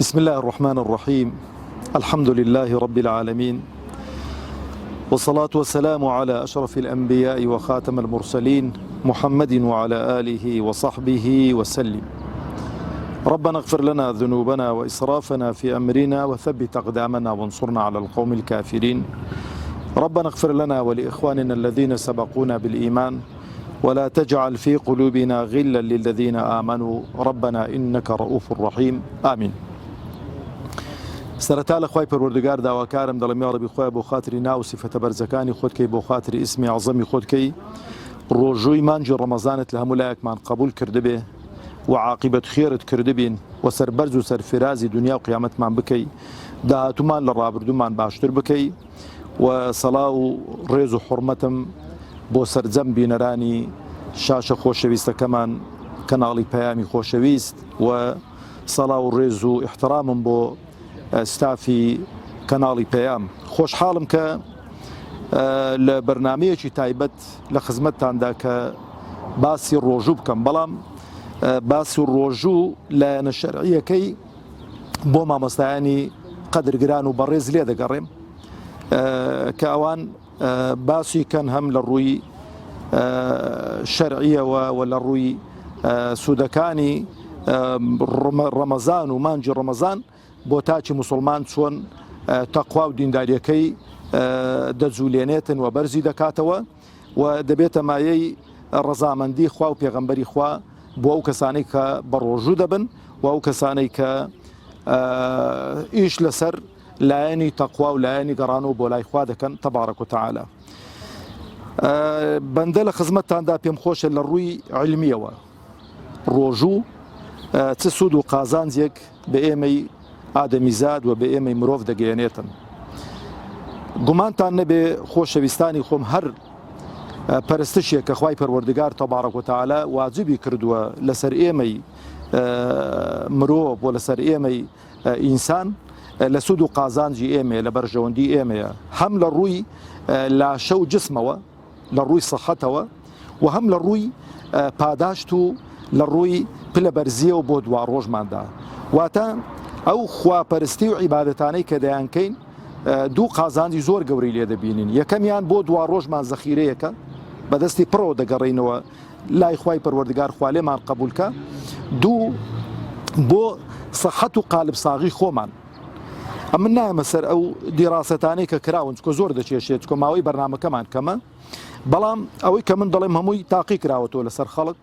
Speaker 7: بسم الله الرحمن الرحيم الحمد لله رب العالمين والصلاة والسلام على أشرف الأنبياء وخاتم المرسلين محمد وعلى آله وصحبه وسلم. ربنا اغفر لنا ذنوبنا وإسرافنا في أمرنا وثبت أقدامنا وانصرنا على القوم الكافرين. ربنا اغفر لنا ولإخواننا الذين سبقونا بالإيمان ولا تجعل في قلوبنا غلا للذين آمنوا ربنا إنك رؤوف رحيم آمين. سەرەتا لە خوای پەروەردگار داواکارم دەڵێم یا ڕەبی خۆیان بۆ خاتری ناو سیفەتە بەرزەکانی خۆت کەی بۆ خاتری ئیسمی عەزەمی خۆت کەی ڕۆژووی مانجی ڕەمەزانت لە هەموو لایەکمان قبول کردبێ و عاقبەت خێرت کردبین و سەربەرز و سەرفرازی دنیا و قیامەتمان بکەی داهاتومان لە ڕابردوومان باشتر بکەی و سەڵاو و ڕێز و حورمەتم بۆ سەرجەم بینەرانی شاشە خۆشەویستەکەمان کەناڵی پەیامی خۆشەویست و سەڵاو و ڕێز و احترامم بۆ ستافی کەناڵی پەیام. خۆشحاڵم کە لە بەرنامەیەکی تایبەت لە خزمەتتاندا کە باسی ڕۆژوو بکەم، بەڵام باسی ڕۆژوو لایەنە شەرعیەکەی بۆ مامۆستایانی قەدرگران و بەڕێز لێ دەگەڕێم کە ئەوان باسی کەن هەم لە ڕووی شەرعیەوە و لە ڕووی سوودەکانی ڕەمەزان و مانجی ڕەمەزان بۆ تاچی موسڵمان چۆن تەقوا و دینداریەکەی دەجوولێنێتن و بەرزی دەکاتەوە و دەبێتە مایەی ڕەزامەندی خوا و پێغەمبەری خوا بۆ ئەو کەسانەی کە بە ڕۆژوو دەبن و ئەو کەسانەی کە ئیش لەسەر لایەنی تەقوا و لایەنی گەڕانەوە بۆ لای خوا دەکەن تەبارەک و تەعالا. بەندە لە خزمەتتاندا پێم خۆشە لە ڕووی علمیەوە ڕۆژوو چ سوود و قازانجێک بە ئێمەی ئادەمیزاد و بە ئێمەی مرۆڤ دەگەیەنێتن. گومانتان نەبێ خۆشەویستانی خۆم هەر پەرستشێک کە خوای پەروەردگار تەبارەک و تەعالا واجبی کردووە لەسەر ئێمەی مرۆڤ و لەسەر ئێمەی ئینسان لە سوود و قازانجی ئێمە لە بەرژەوەندی ئێمەیە، هەم لە ڕووی لاشە و جسمەوە لە ڕووی سەحەتەوە و هەم لە ڕووی پاداشت و لە ڕووی پلە بەرزیەوە بۆ دوا ڕۆژماندا. واتە ئەو خواپەرستی و عیبادەتانەی کە دەیانکەین دوو قازانجی زۆر گەورەی لێ دەبینین. یەکەمیان بۆ دوا ڕۆژمان زەخیرەیەکە بەدەستی پڕەوە دەگەڕێینەوە لای خوای پەروەردگار خوا لێمان قبولکە. دوو بۆ سەحەت و قالب ساغی خۆمان. ئەم من نایەمە سەر ئەو دیڕاستانەی کە کراون چکۆ زۆر دەچێشێت چکۆ ماوەی بەرنامەکەمان کەمە، بەڵام ئەوەی کە من دەڵێم هەمووی تاقی کراوەتەوە لەسەر خەڵک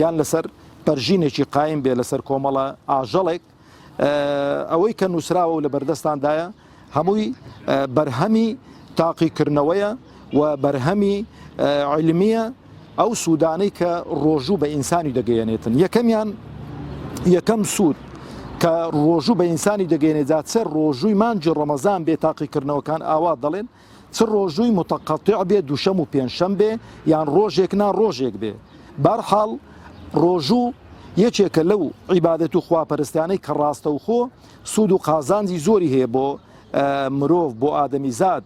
Speaker 7: یان لەسەر پەرژینێکی قایم بێ لەسەر کۆمەڵە ئاژەڵێک ئەوەی کە نووسراوە و لە بەردەستاندایە هەمووی بەرهەمی تاقیکردنەوەیە و بەرهەمی علمیە ئەو سوودانەی کە ڕۆژوو بە ئینسانی دەگەیەنێتن. یەکەم سوود کە ڕۆژوو بە ئینسانی دەگەێنێجات چ ڕۆژووی مانجی ڕەمەزان بێ تاقیکردنەوەکان ئاوا دەڵێن، چ ڕۆژووی متەقەطیع بێ دووشەم و پێنجشەم بێ یان ڕۆژێک نا ڕۆژێک بێ. بەرحاڵ ڕۆژوو یەکێکە لەو عیبادەت و خواپەرستیانەی کە ڕاستەوخۆ سوود و قازانجی زۆری هەیە بۆ مرۆڤ بۆ ئادەمیزاد.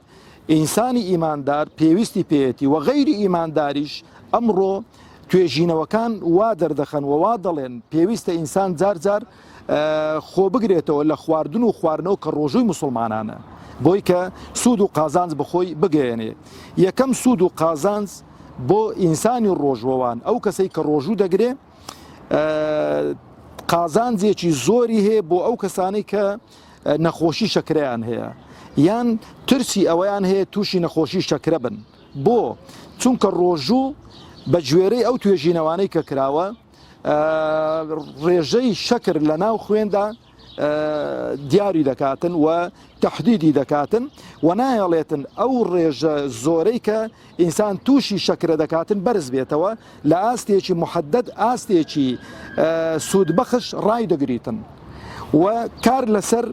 Speaker 7: ئینسانی ئیماندار پێویستی پێێتی و غەیری ئیمانداریش ئەمڕۆ توێژینەوەکان وا دەردەخەن و وا دەڵێن پێویستە ئینسان جار جار خۆ بگرێتەوە لە خواردن و خواردنەوە کە ڕۆژووی موسڵمانانە بۆی کە سوود و قازانج بخۆی بگەێنێ. یەکەم سوود و قازانج بۆ ئینسانی ڕۆژوەوان ئەو کەسەی کە ڕۆژوو دەگرێ قازانجێکی زۆری هەیە بۆ ئەو کەسانەی کە نەخۆشی شەکرەیان هەیە یان ترسی ئەوەیان هەیە تووشی نەخۆشی شەکرە بن. بۆ چونکە ڕۆژوو بە گوێرەی ئەو توێژینەوانەی کە کراوە ڕێژەی شەکر لە ناو خوێندا دیاری دەکاتن و تەحدیدی دەکاتن و نایەڵێتن ئەو ڕێژە زۆرەی کە ئینسان تووشی شەکرە دەکاتن بەرز بێتەوە لە ئاستێکی محەدەد ئاستێکی سوودبەخش ڕای دەگریتن و کار لەسەر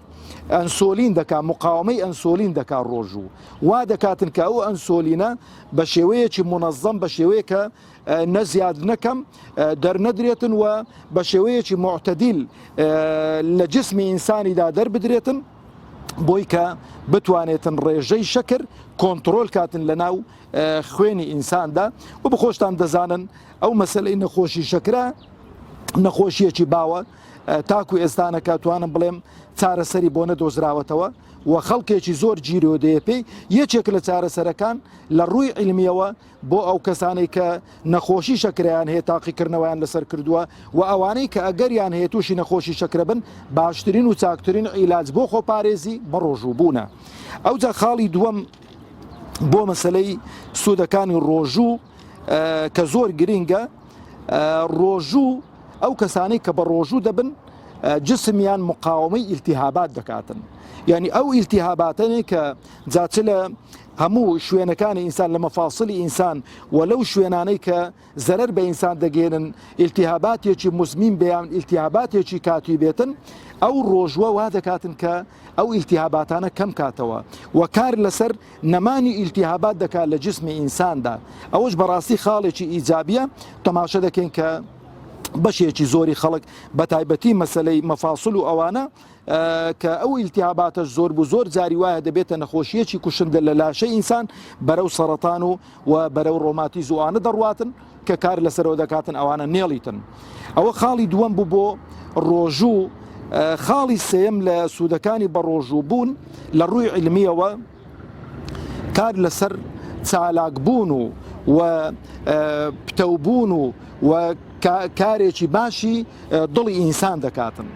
Speaker 7: ئەنسۆلین دەکات، مقاومەی ئەنسۆلین دەکات ڕۆژوو وا دەکاتن کە ئەو ئەنسۆلینە بە شێوەیەکی منەظەم بە شێوەیە کە نەزیاد نەکەم دەرنەدرێتن و بە شێوەیەکی معتەدیل لە جسمی ئینسانیدا دەربدرێتن بۆی کە بتوانێتن ڕێژەی شەکر کۆنتترۆل کاتن لە ناو خوێنی ئینساندا و بخۆشتان دەزانن ئەو مەسەلەی نەخۆشی شەکرە نەخۆشیەکی باوە تاکو ئێستانەکە توانم بڵێم چارەسەری بۆ نەدۆزراوەتەوە و خەڵکێکی زۆر گیرۆ دەیە پێی یەکێک لە چارەسەرەکان لە ڕووی علمیەوە بۆ ئەو کەسانەی کە نەخۆشی شەکرەیان هەیە تاقیکردنەوەیان لەسەر کردووە و ئەوانەی کە ئەگەریان هەیە تووشی نەخۆشی شەکرە بن باشترین و چاکترین عیلاج بۆ خۆپارێزی بە ڕۆژوو بوونە. ئەوجا خاڵی دووەم بۆ مەسلەی سوودەکانی ڕۆژوو کە زۆر گرینگە ڕۆژوو ئەو کەسانەی کە بە ڕۆژوو دەبن جسمیان مقاومەی ئیلتیهابات دەکاتن. یعنی ئەو ئیلتیهاباتەنێ کە جاچ لە هەموو شوێنەکانی ئینسان لە مەفاسڵی ئینسان و لەو شوێنانەی کە زەرەر بە ئینسان دەگێنن ئیلتیهاباتێکی مزمین بەیان ئیلتیهاباتێکی کاتوی بێتن ئەو ڕۆژوە وا دەکاتن کە ئەو ئیلتیهاباتانە کەم کاتەوە و کار لەسەر نەمانی ئیلتیهابات دەکات لە جسمی ئینساندا. ئەوش بەڕاستی خاڵێکی ئیجابیە تەماشە دەکەین کە بەشێکی زۆری خەڵک بە تایبەتی مەسلەی مەفاسڵ و ئەوانە کە ئەو ئیلتیهاباتە زۆر بوو زۆر جاری وایە دەبێتە نەخۆشیەکی کوشندە لە لاشەی ئینسان بەرەو سەرەتان و بەرەو ڕۆماتیز وانە دەڕواتن کە کار لەسەرەوە دەکاتن ئەوانە نێڵیتن. ئەوە خاڵی دووەم بوو بۆ ڕۆژوو. خاڵی سێم لە سوودەکانی بە ڕۆژوو بوون لە ڕووی علمیەوە کار لەسەر چالاکبوون و پتەوبوون و کارێکی باشی دڵی ئینسان دەکاتن.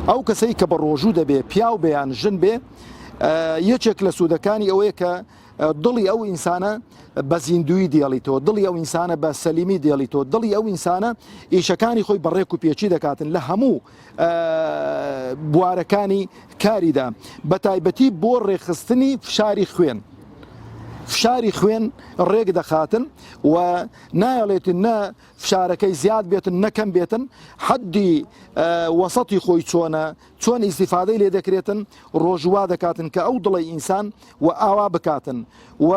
Speaker 7: ئەو کەسەی کە بە ڕۆژوو دەبێ پیاو بەیان ژن بێ یەکێک لە سوودەکانی ئەوەیە کە دڵی ئەو ئینسانە بە زیندوی دێڵیتەوە، دڵی ئەو ئینسانە بە سەلیمی دێڵیتەوە، دڵی ئەو ئینسانە ئیشەکانی خۆی بەڕێک و پێچی دەکاتن لە هەموو بوارەکانی کاریدا بە تایبەتی بۆ ڕێخستنی فشاری خوێن. فشاری خوێن ڕێک دەخاتن و نایەڵێتن نە فشارەکەی زیاد بێتن نەکەم بێتن حەدی وەسەتی خۆی چۆن ئیستیفادەی لێ دەکرێتن ڕۆژوا دەکاتن کە ئەو دڵی ئینسان و ئاوا بکاتن و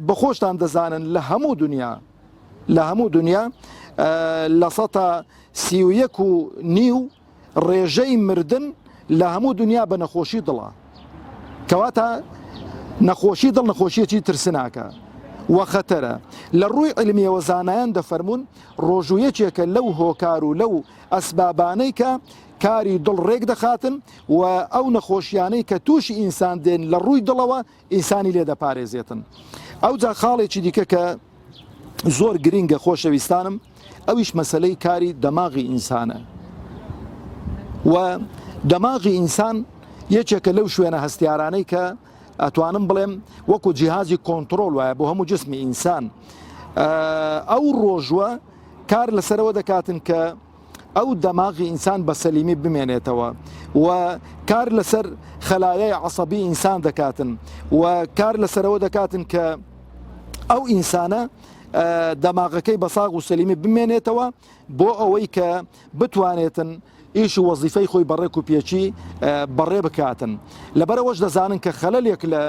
Speaker 7: بەخۆشتان دەزانن لە هەموو دنیا لە 130.9 ڕێژەی مردن لە هەموو دنیا بە نەخۆشی دڵە کەواتە نەخۆشی دڵ نەخۆشیەکی ترسناکە و خەتەرە. لە ڕووی علمیەوە زانایان دەفەرمونون ڕۆژوویەکێکە لەو هۆکار و لەو ئەسبابانەی کە کاری دڵ ڕێک دەخاتن و ئەو نەخۆشیانەی کە تووشی ئینسان دێن لە ڕووی دڵەوە ئینسانی لێ دەپارێزێتن. ئەوجا خاڵێکی دیکە کە زۆر گرینگە خۆشەویستانم ئەویش مەسلەی کاری دەماغی ئینسانە و دەماغی ئینسان یەکێکە لەو شوێنە هەستیارانەی کە ئەتوانم بڵێم وەکو جیهازی کۆنتترۆل وایە بۆ هەموو جسمی ئینسان. ئەو ڕۆژوە کار لەسەرەوە دەکاتن کە ئەو دەماغی ئینسان بە سەلیمی بمێنێتەوە و کار لەسەر خەلایای عەسەبی ئینسان دەکاتن و کار لەسەرەوە دەکاتن کە ئەو ئینسانە دەماغەکەی بە ساغ و سەلیمی بمێنێتەوە بۆ ئەوەی کە بتوانێتن ئیش و وەزیفەی خۆی بەڕێک و پێچی بەڕێ بکاتن. لەبەرەوەش دەزانن کە خەلەلێک لە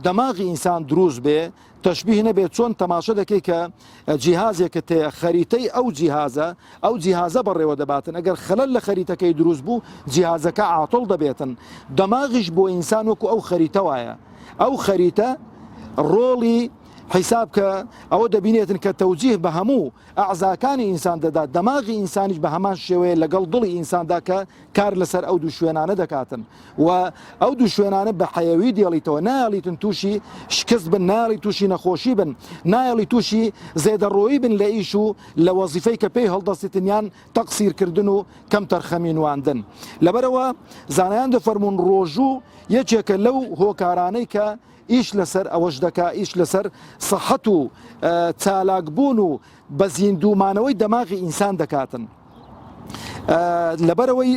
Speaker 7: دەماغی ئینسان دروست بێ تەشبیه نەبێت چۆن تەماشە دەکەی کە جیهازێکە تێ خەریتەی ئەو جیهازە بەڕێوە دەباتن. ئەگەر خەلەل لە خەریتەکەی دروست بوو جیهازەکە عاتڵ دەبێتن. دەماغیش بۆ ئینسان وەکو ئەو خەریتە وایە. ئەو خەریتە ڕۆڵی حیساب کە ئەوە دەبینێتن کە تەوجیه بە هەموو ئەعزاکانی ئینسان دەدات. دەماغی ئینسانیش بە هەمان شێوەیە لەگەڵ دڵی ئینساندا کە کار لەسەر ئەو دوو شوێنانە دەکاتن و ئەو دوو شوێنانە بە حەیەوی دێڵیتەوە نایەڵیتن تووشی شکست بن، نایەڵی تووشی نەخۆشی بن، نایەڵی تووشی زێدەڕۆیی بن لە ئیش و لە وەزیفەی کە پێی هەڵدەستیتنیان تەقسیرکردن و کەم تەرخەمینواندن. لەبەرەوە زانایان دەفەرمون ڕۆژوو یەکێکە لەو هۆکارانەی کە ئیش لەسەر ئەوەش دەکا ئیش لەسەر سەحەت و چالاکبوون و بە زیندومانەوەی دەماغی ئینسان دەکاتن. لەبەرەوەی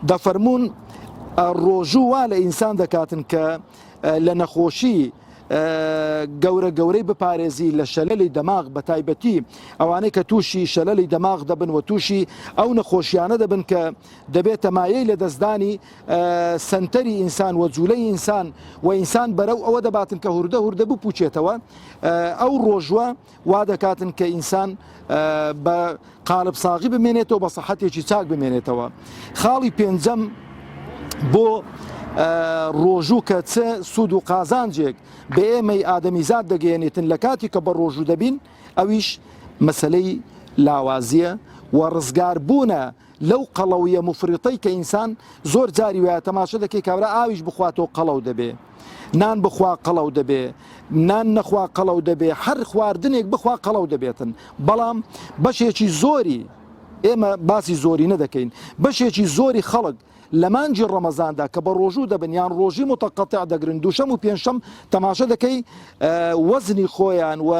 Speaker 7: دەفەرمونون ڕۆژوو وا لە ئینسان دەکاتن کە لە نەخۆشی گەورەی بپارێزی لە شەلەلی دەماغ بە تایبەتی ئەوانەی کە تووشی شەلەلی دەماغ دەبن و تووشی ئەو نەخۆشیانە دەبن کە دەبێتە مایەی لە دەستدانی سنتەری ئینسان و جوولەی ئینسان و ئینسان بەرەو ئەوە دەباتن کە هوردە بپوچێتەوە. ئەو ڕۆژوە وا دەکاتن کە ئینسان بە قالب ساغی بمێنێتەوە بە سەحەتێکی چاک بمێنێتەوە. خاڵی پێنجەم بۆ ڕۆژوو کە چه سوود و قازانجێک بە ئێمەی ئادەمیزاد دەگەێنێتن لە کاتی کە بە ڕۆژوو دەبین ئەویش مەسلەی لاوازیە و ڕزگاربوونە لەو قەڵەویە مفرڕتەی کە ئینسان زۆر جاری وایە تەماشە دەکەی کابرا ئاویش بخواتەوە قەڵەو دەبێ نان بخوا قەڵەو دەبێ نان نەخوا قەڵەو دەبێ هەر خواردنێک بخوا قەڵەو دەبێتن بەڵام بەشێکی زۆری ئێمە باسی زۆری نەدەکەین بەشێکی زۆری خەڵک لە مانجی ڕەمەزاندا کە بە ڕۆژوو دەبن یان ڕۆژی متەقەتع دەگرن دووشەم و پێنجشەم تەماشە دەکەی وەزنی خۆیان و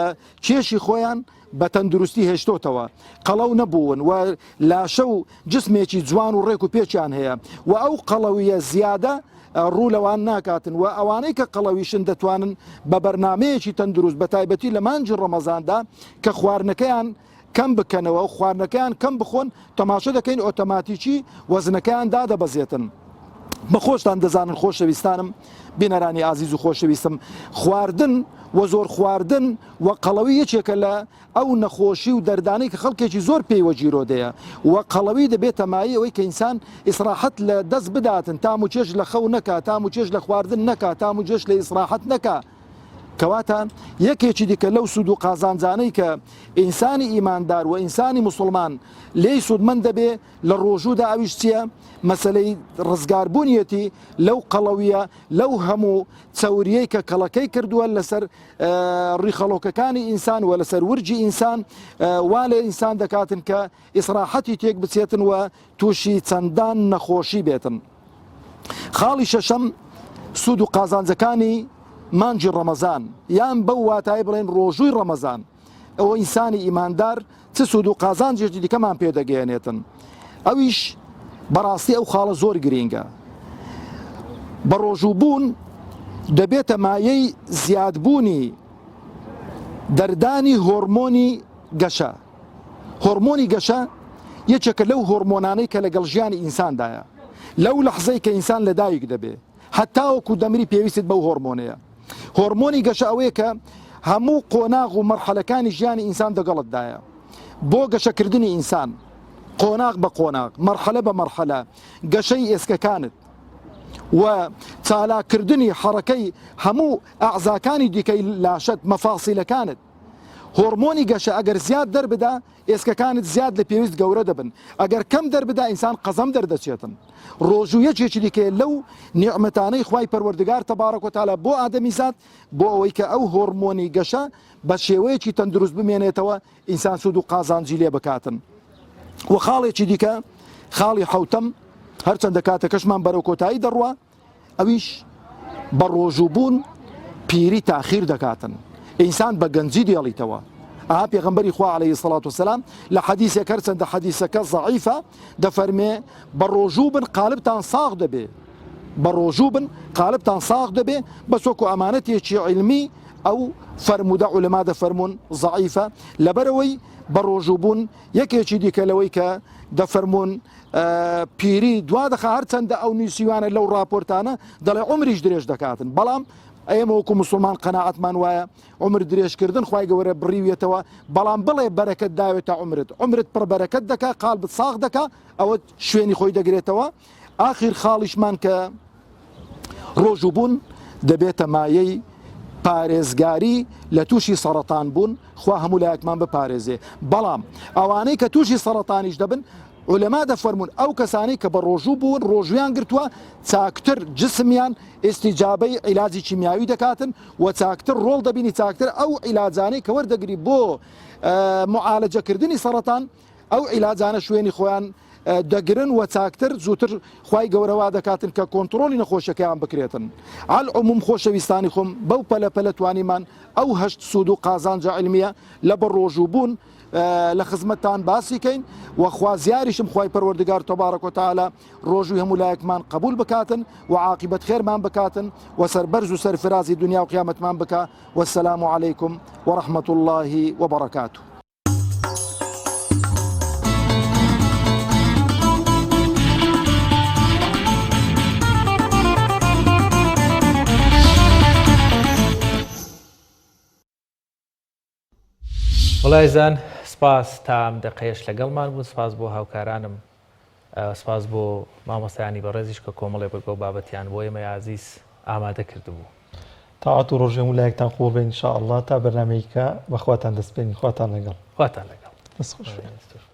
Speaker 7: کێشی خۆیان بە تەندروستی هێشتۆتەوە قەڵەو نەبوون و لاشە و جسمێکی جوان و ڕێک و پێچیان هەیە و ئەو قەڵەویە زیادە ڕوو لەوان ناکاتن و ئەوانەی کە قەڵەویشن دەتوانن بە بەرنمەیەکی تەندروست بە تایبەتی لە مانجی ڕەمەزاندا کە خواردنەکەیان کەم بکەنەوە و خواردنەکەیان کەم بخۆن تەماشە دەکەین ئۆتۆماتیکی وەزنەکەیان دادەبەزێتن بە خۆشتان دەزانن خۆشەویستانم بینەرانی ئازیز و خۆشەویستم خواردن و زۆر خواردن و قەڵەوی یەکێکە لە ئەو نەخۆشی و دەردانەی کە خەڵکێکی زۆر پێیوە جیرۆدەیە و قەڵەوی دەبێتە مای ئەوەی کە ئینسان ئیسراحەت لە دەست بداتن تام و چێش لە خەو نەکا تام و چێش لە خواردن نەکا تام و جێش لە ئیسراحەت نەکا کەواتان یەکێکی دیکە لەو سود و قازانجانەی کە ئینسانی ئیماندار و ئینسانی مسلمان لێی سوودمەند دەبێ لە ڕۆژوودا ئەویش چییە مەسلەی ڕزگاربوونیەتی لەو قەڵەویە لەو هەموو چەوریەی کە کەڵەکەی کردووە لەسەر ڕیخەڵۆکەکانی ئینسان و لەسەر ورجی ئینسان وا لە ئینسان دەکاتن کە ئیسراحەتی تێک بچێتن و تووشی چەندان نەخۆشی بێتن خاڵی شەشەم سود و قازانجەکانی مانجی ڕەمەزان یان بەو واتای بڵێن ڕۆژووی ڕەمەزان ئەوە ئینسانی ئیماندار چ سود و قازانجێکی دیکەمان پێدەگەیەنێتن ئەویش بەڕاستی ئەو خاڵە زۆر گرینگە بە ڕۆژووبوون دەبێتە مایەی زیادبوونی دەردانی هۆرمۆنی گەشە هۆرمۆنی گەشە یەکێکە لەو هۆرمۆنانەی کە لەگەڵ ژیانی ئینساندایە لەو لەحزەی کە ئینسان لە دایک دەبێ هەتاوەکو دەمری پێویست بەو هۆرمۆنەیە هۆرمۆنی گەشە ئەوەیە کە هەموو قۆناغ و مەرحەلەکانی ژیانی ئینسان دەگەڵتدایە بۆ گەشەکردنی ئینسان قۆناغ بە قۆناغ مەرحەلە بە مەرحەلە گەشەی ئێسکەکانت و چالاکردنی حەڕەکەی هەموو ئەعزاکانی دیکەی لاشت مەفاسیلەکانت هۆرمۆنی گەشە ئەگەر زیاد دەربدا ئێسکەکانت زیاد لە پێویست گەورە دەبن ئەگەر کەم دەربدا ئینسان قەزەم دەردەچێتن ڕۆژوویەکێکی دیکە لەو نیعمەتانەی خوای پەروەردگار تەبارەک و تەعالا بۆ ئادەمیزاد بۆ ئەوەی کە ئەو هۆرمۆنی گەشە بە شێوەیەکی تەندروست بمێنێتەوە ئینسان سود و قازانجی لێ بکاتن و خاڵێکی دیکە خاڵی حوتەم هەرچەندە کاتەکەشمان بەرەو کۆتایی دەڕوە ئەویش بە ڕۆژووبوون پیری تاخیر دەکاتن ئینسان بە گەنجی دێڵیتەوە ئاها پێغەمبەری خوا عەلەیهی سەڵات وسەلام لە حەدیثێک هەرچەندە حەدیثەکە ضەعیفە دەفەرمێ بە ڕۆژوو بن قالبتان ساغ دەبێ بە ڕۆژوو بن قالبتان ساغ دەبێ بەس وەکو ئەمانەتێکی عیلمی ئەو فەرموودە عولەما دەفەرمون ضەعیفە لەبەرەوەی بە ڕۆژووبوون یەکێکی دیکە لەوەی کە دەفەرمون پیری دوا دەخە هەرچەندە ئەو نووسیوانە لەو راپۆرتانە دەڵێ عومریش درێژ دەکاتن بەڵام ئێمە وەکو مسلمان قەناعەتمان وایە عمر درێژکردن خوای گەورە بڕیوێتەوە بەڵام بڵێ بەرەکەت داوێتە عمرت پڕ بەرەکەت دەکا قالبت ساغ دەکا ئەوە شوێنی خۆی دەگرێتەوە ئاخر خاڵیشمان کە ڕۆژووبوون دەبێتە مایەی پارێزگاری لە تووشی سەرەتان بوون خوا هەموو لایەکمان بپارێزێ بەڵام ئەوانەی کە تووشی سەرەتانیش دەبن علەما دەفەرمون ئەو کەسانی کە بە ڕۆژوو بوون ڕۆژویان گرتووە چاکتر جسمیان ئێستیجابەی عیلاجی کیمیاوی دەکاتن و چاکتر ڕۆڵ دەبینی چاکتر ئەو عیلاجانەی کە وەردەگری بۆ معالەجەکردنی سەرەتان ئەو عیلاجانە شوێنی خۆیان دەگرن و چاکتر زووتر خوای گەورەوا دەکاتن کە کۆنتترۆلی نەخۆشەکەیان بکرێتن عەلعوموم خۆشەویستانی خۆم بەو پەلە توانیمان ئەو هەشت سود و قازانجە عیلمیە لە بە ڕۆژووبوون لە خزمەتتان باسیکەین و خوازیاریشم خوای پەروەردگار تەبارەک و تەعالا ڕۆژووی هەموو لایەکمان قبول بکاتن و عاقبەت خێرمان بکاتن و سەربەرز و سەرفرازی دنیا و قیامەتمان بکا والسلام عەلەیکم وەڕەحمەت الله وبەڕەکاتوه.
Speaker 1: وڵایزان سپاس تا ئەم دەقەیەش لەگەڵمان بوون سپاس بۆ هاوکارانم سپاس بۆ مامۆستایانی بەڕێزیش کە کۆمەڵێ بەگۆ بابەتیان بۆ ئێمە عەزیز ئامادە کردبوو
Speaker 2: تاعات و ڕۆژێ وڵایەکتان خۆ بێن ئینشاء ئەڵڵا تا بەرنامەیەکە بەخواتان دەست پێین خواتان لەگەڵ
Speaker 1: خواتان لەگەڵ
Speaker 2: دەست خۆش.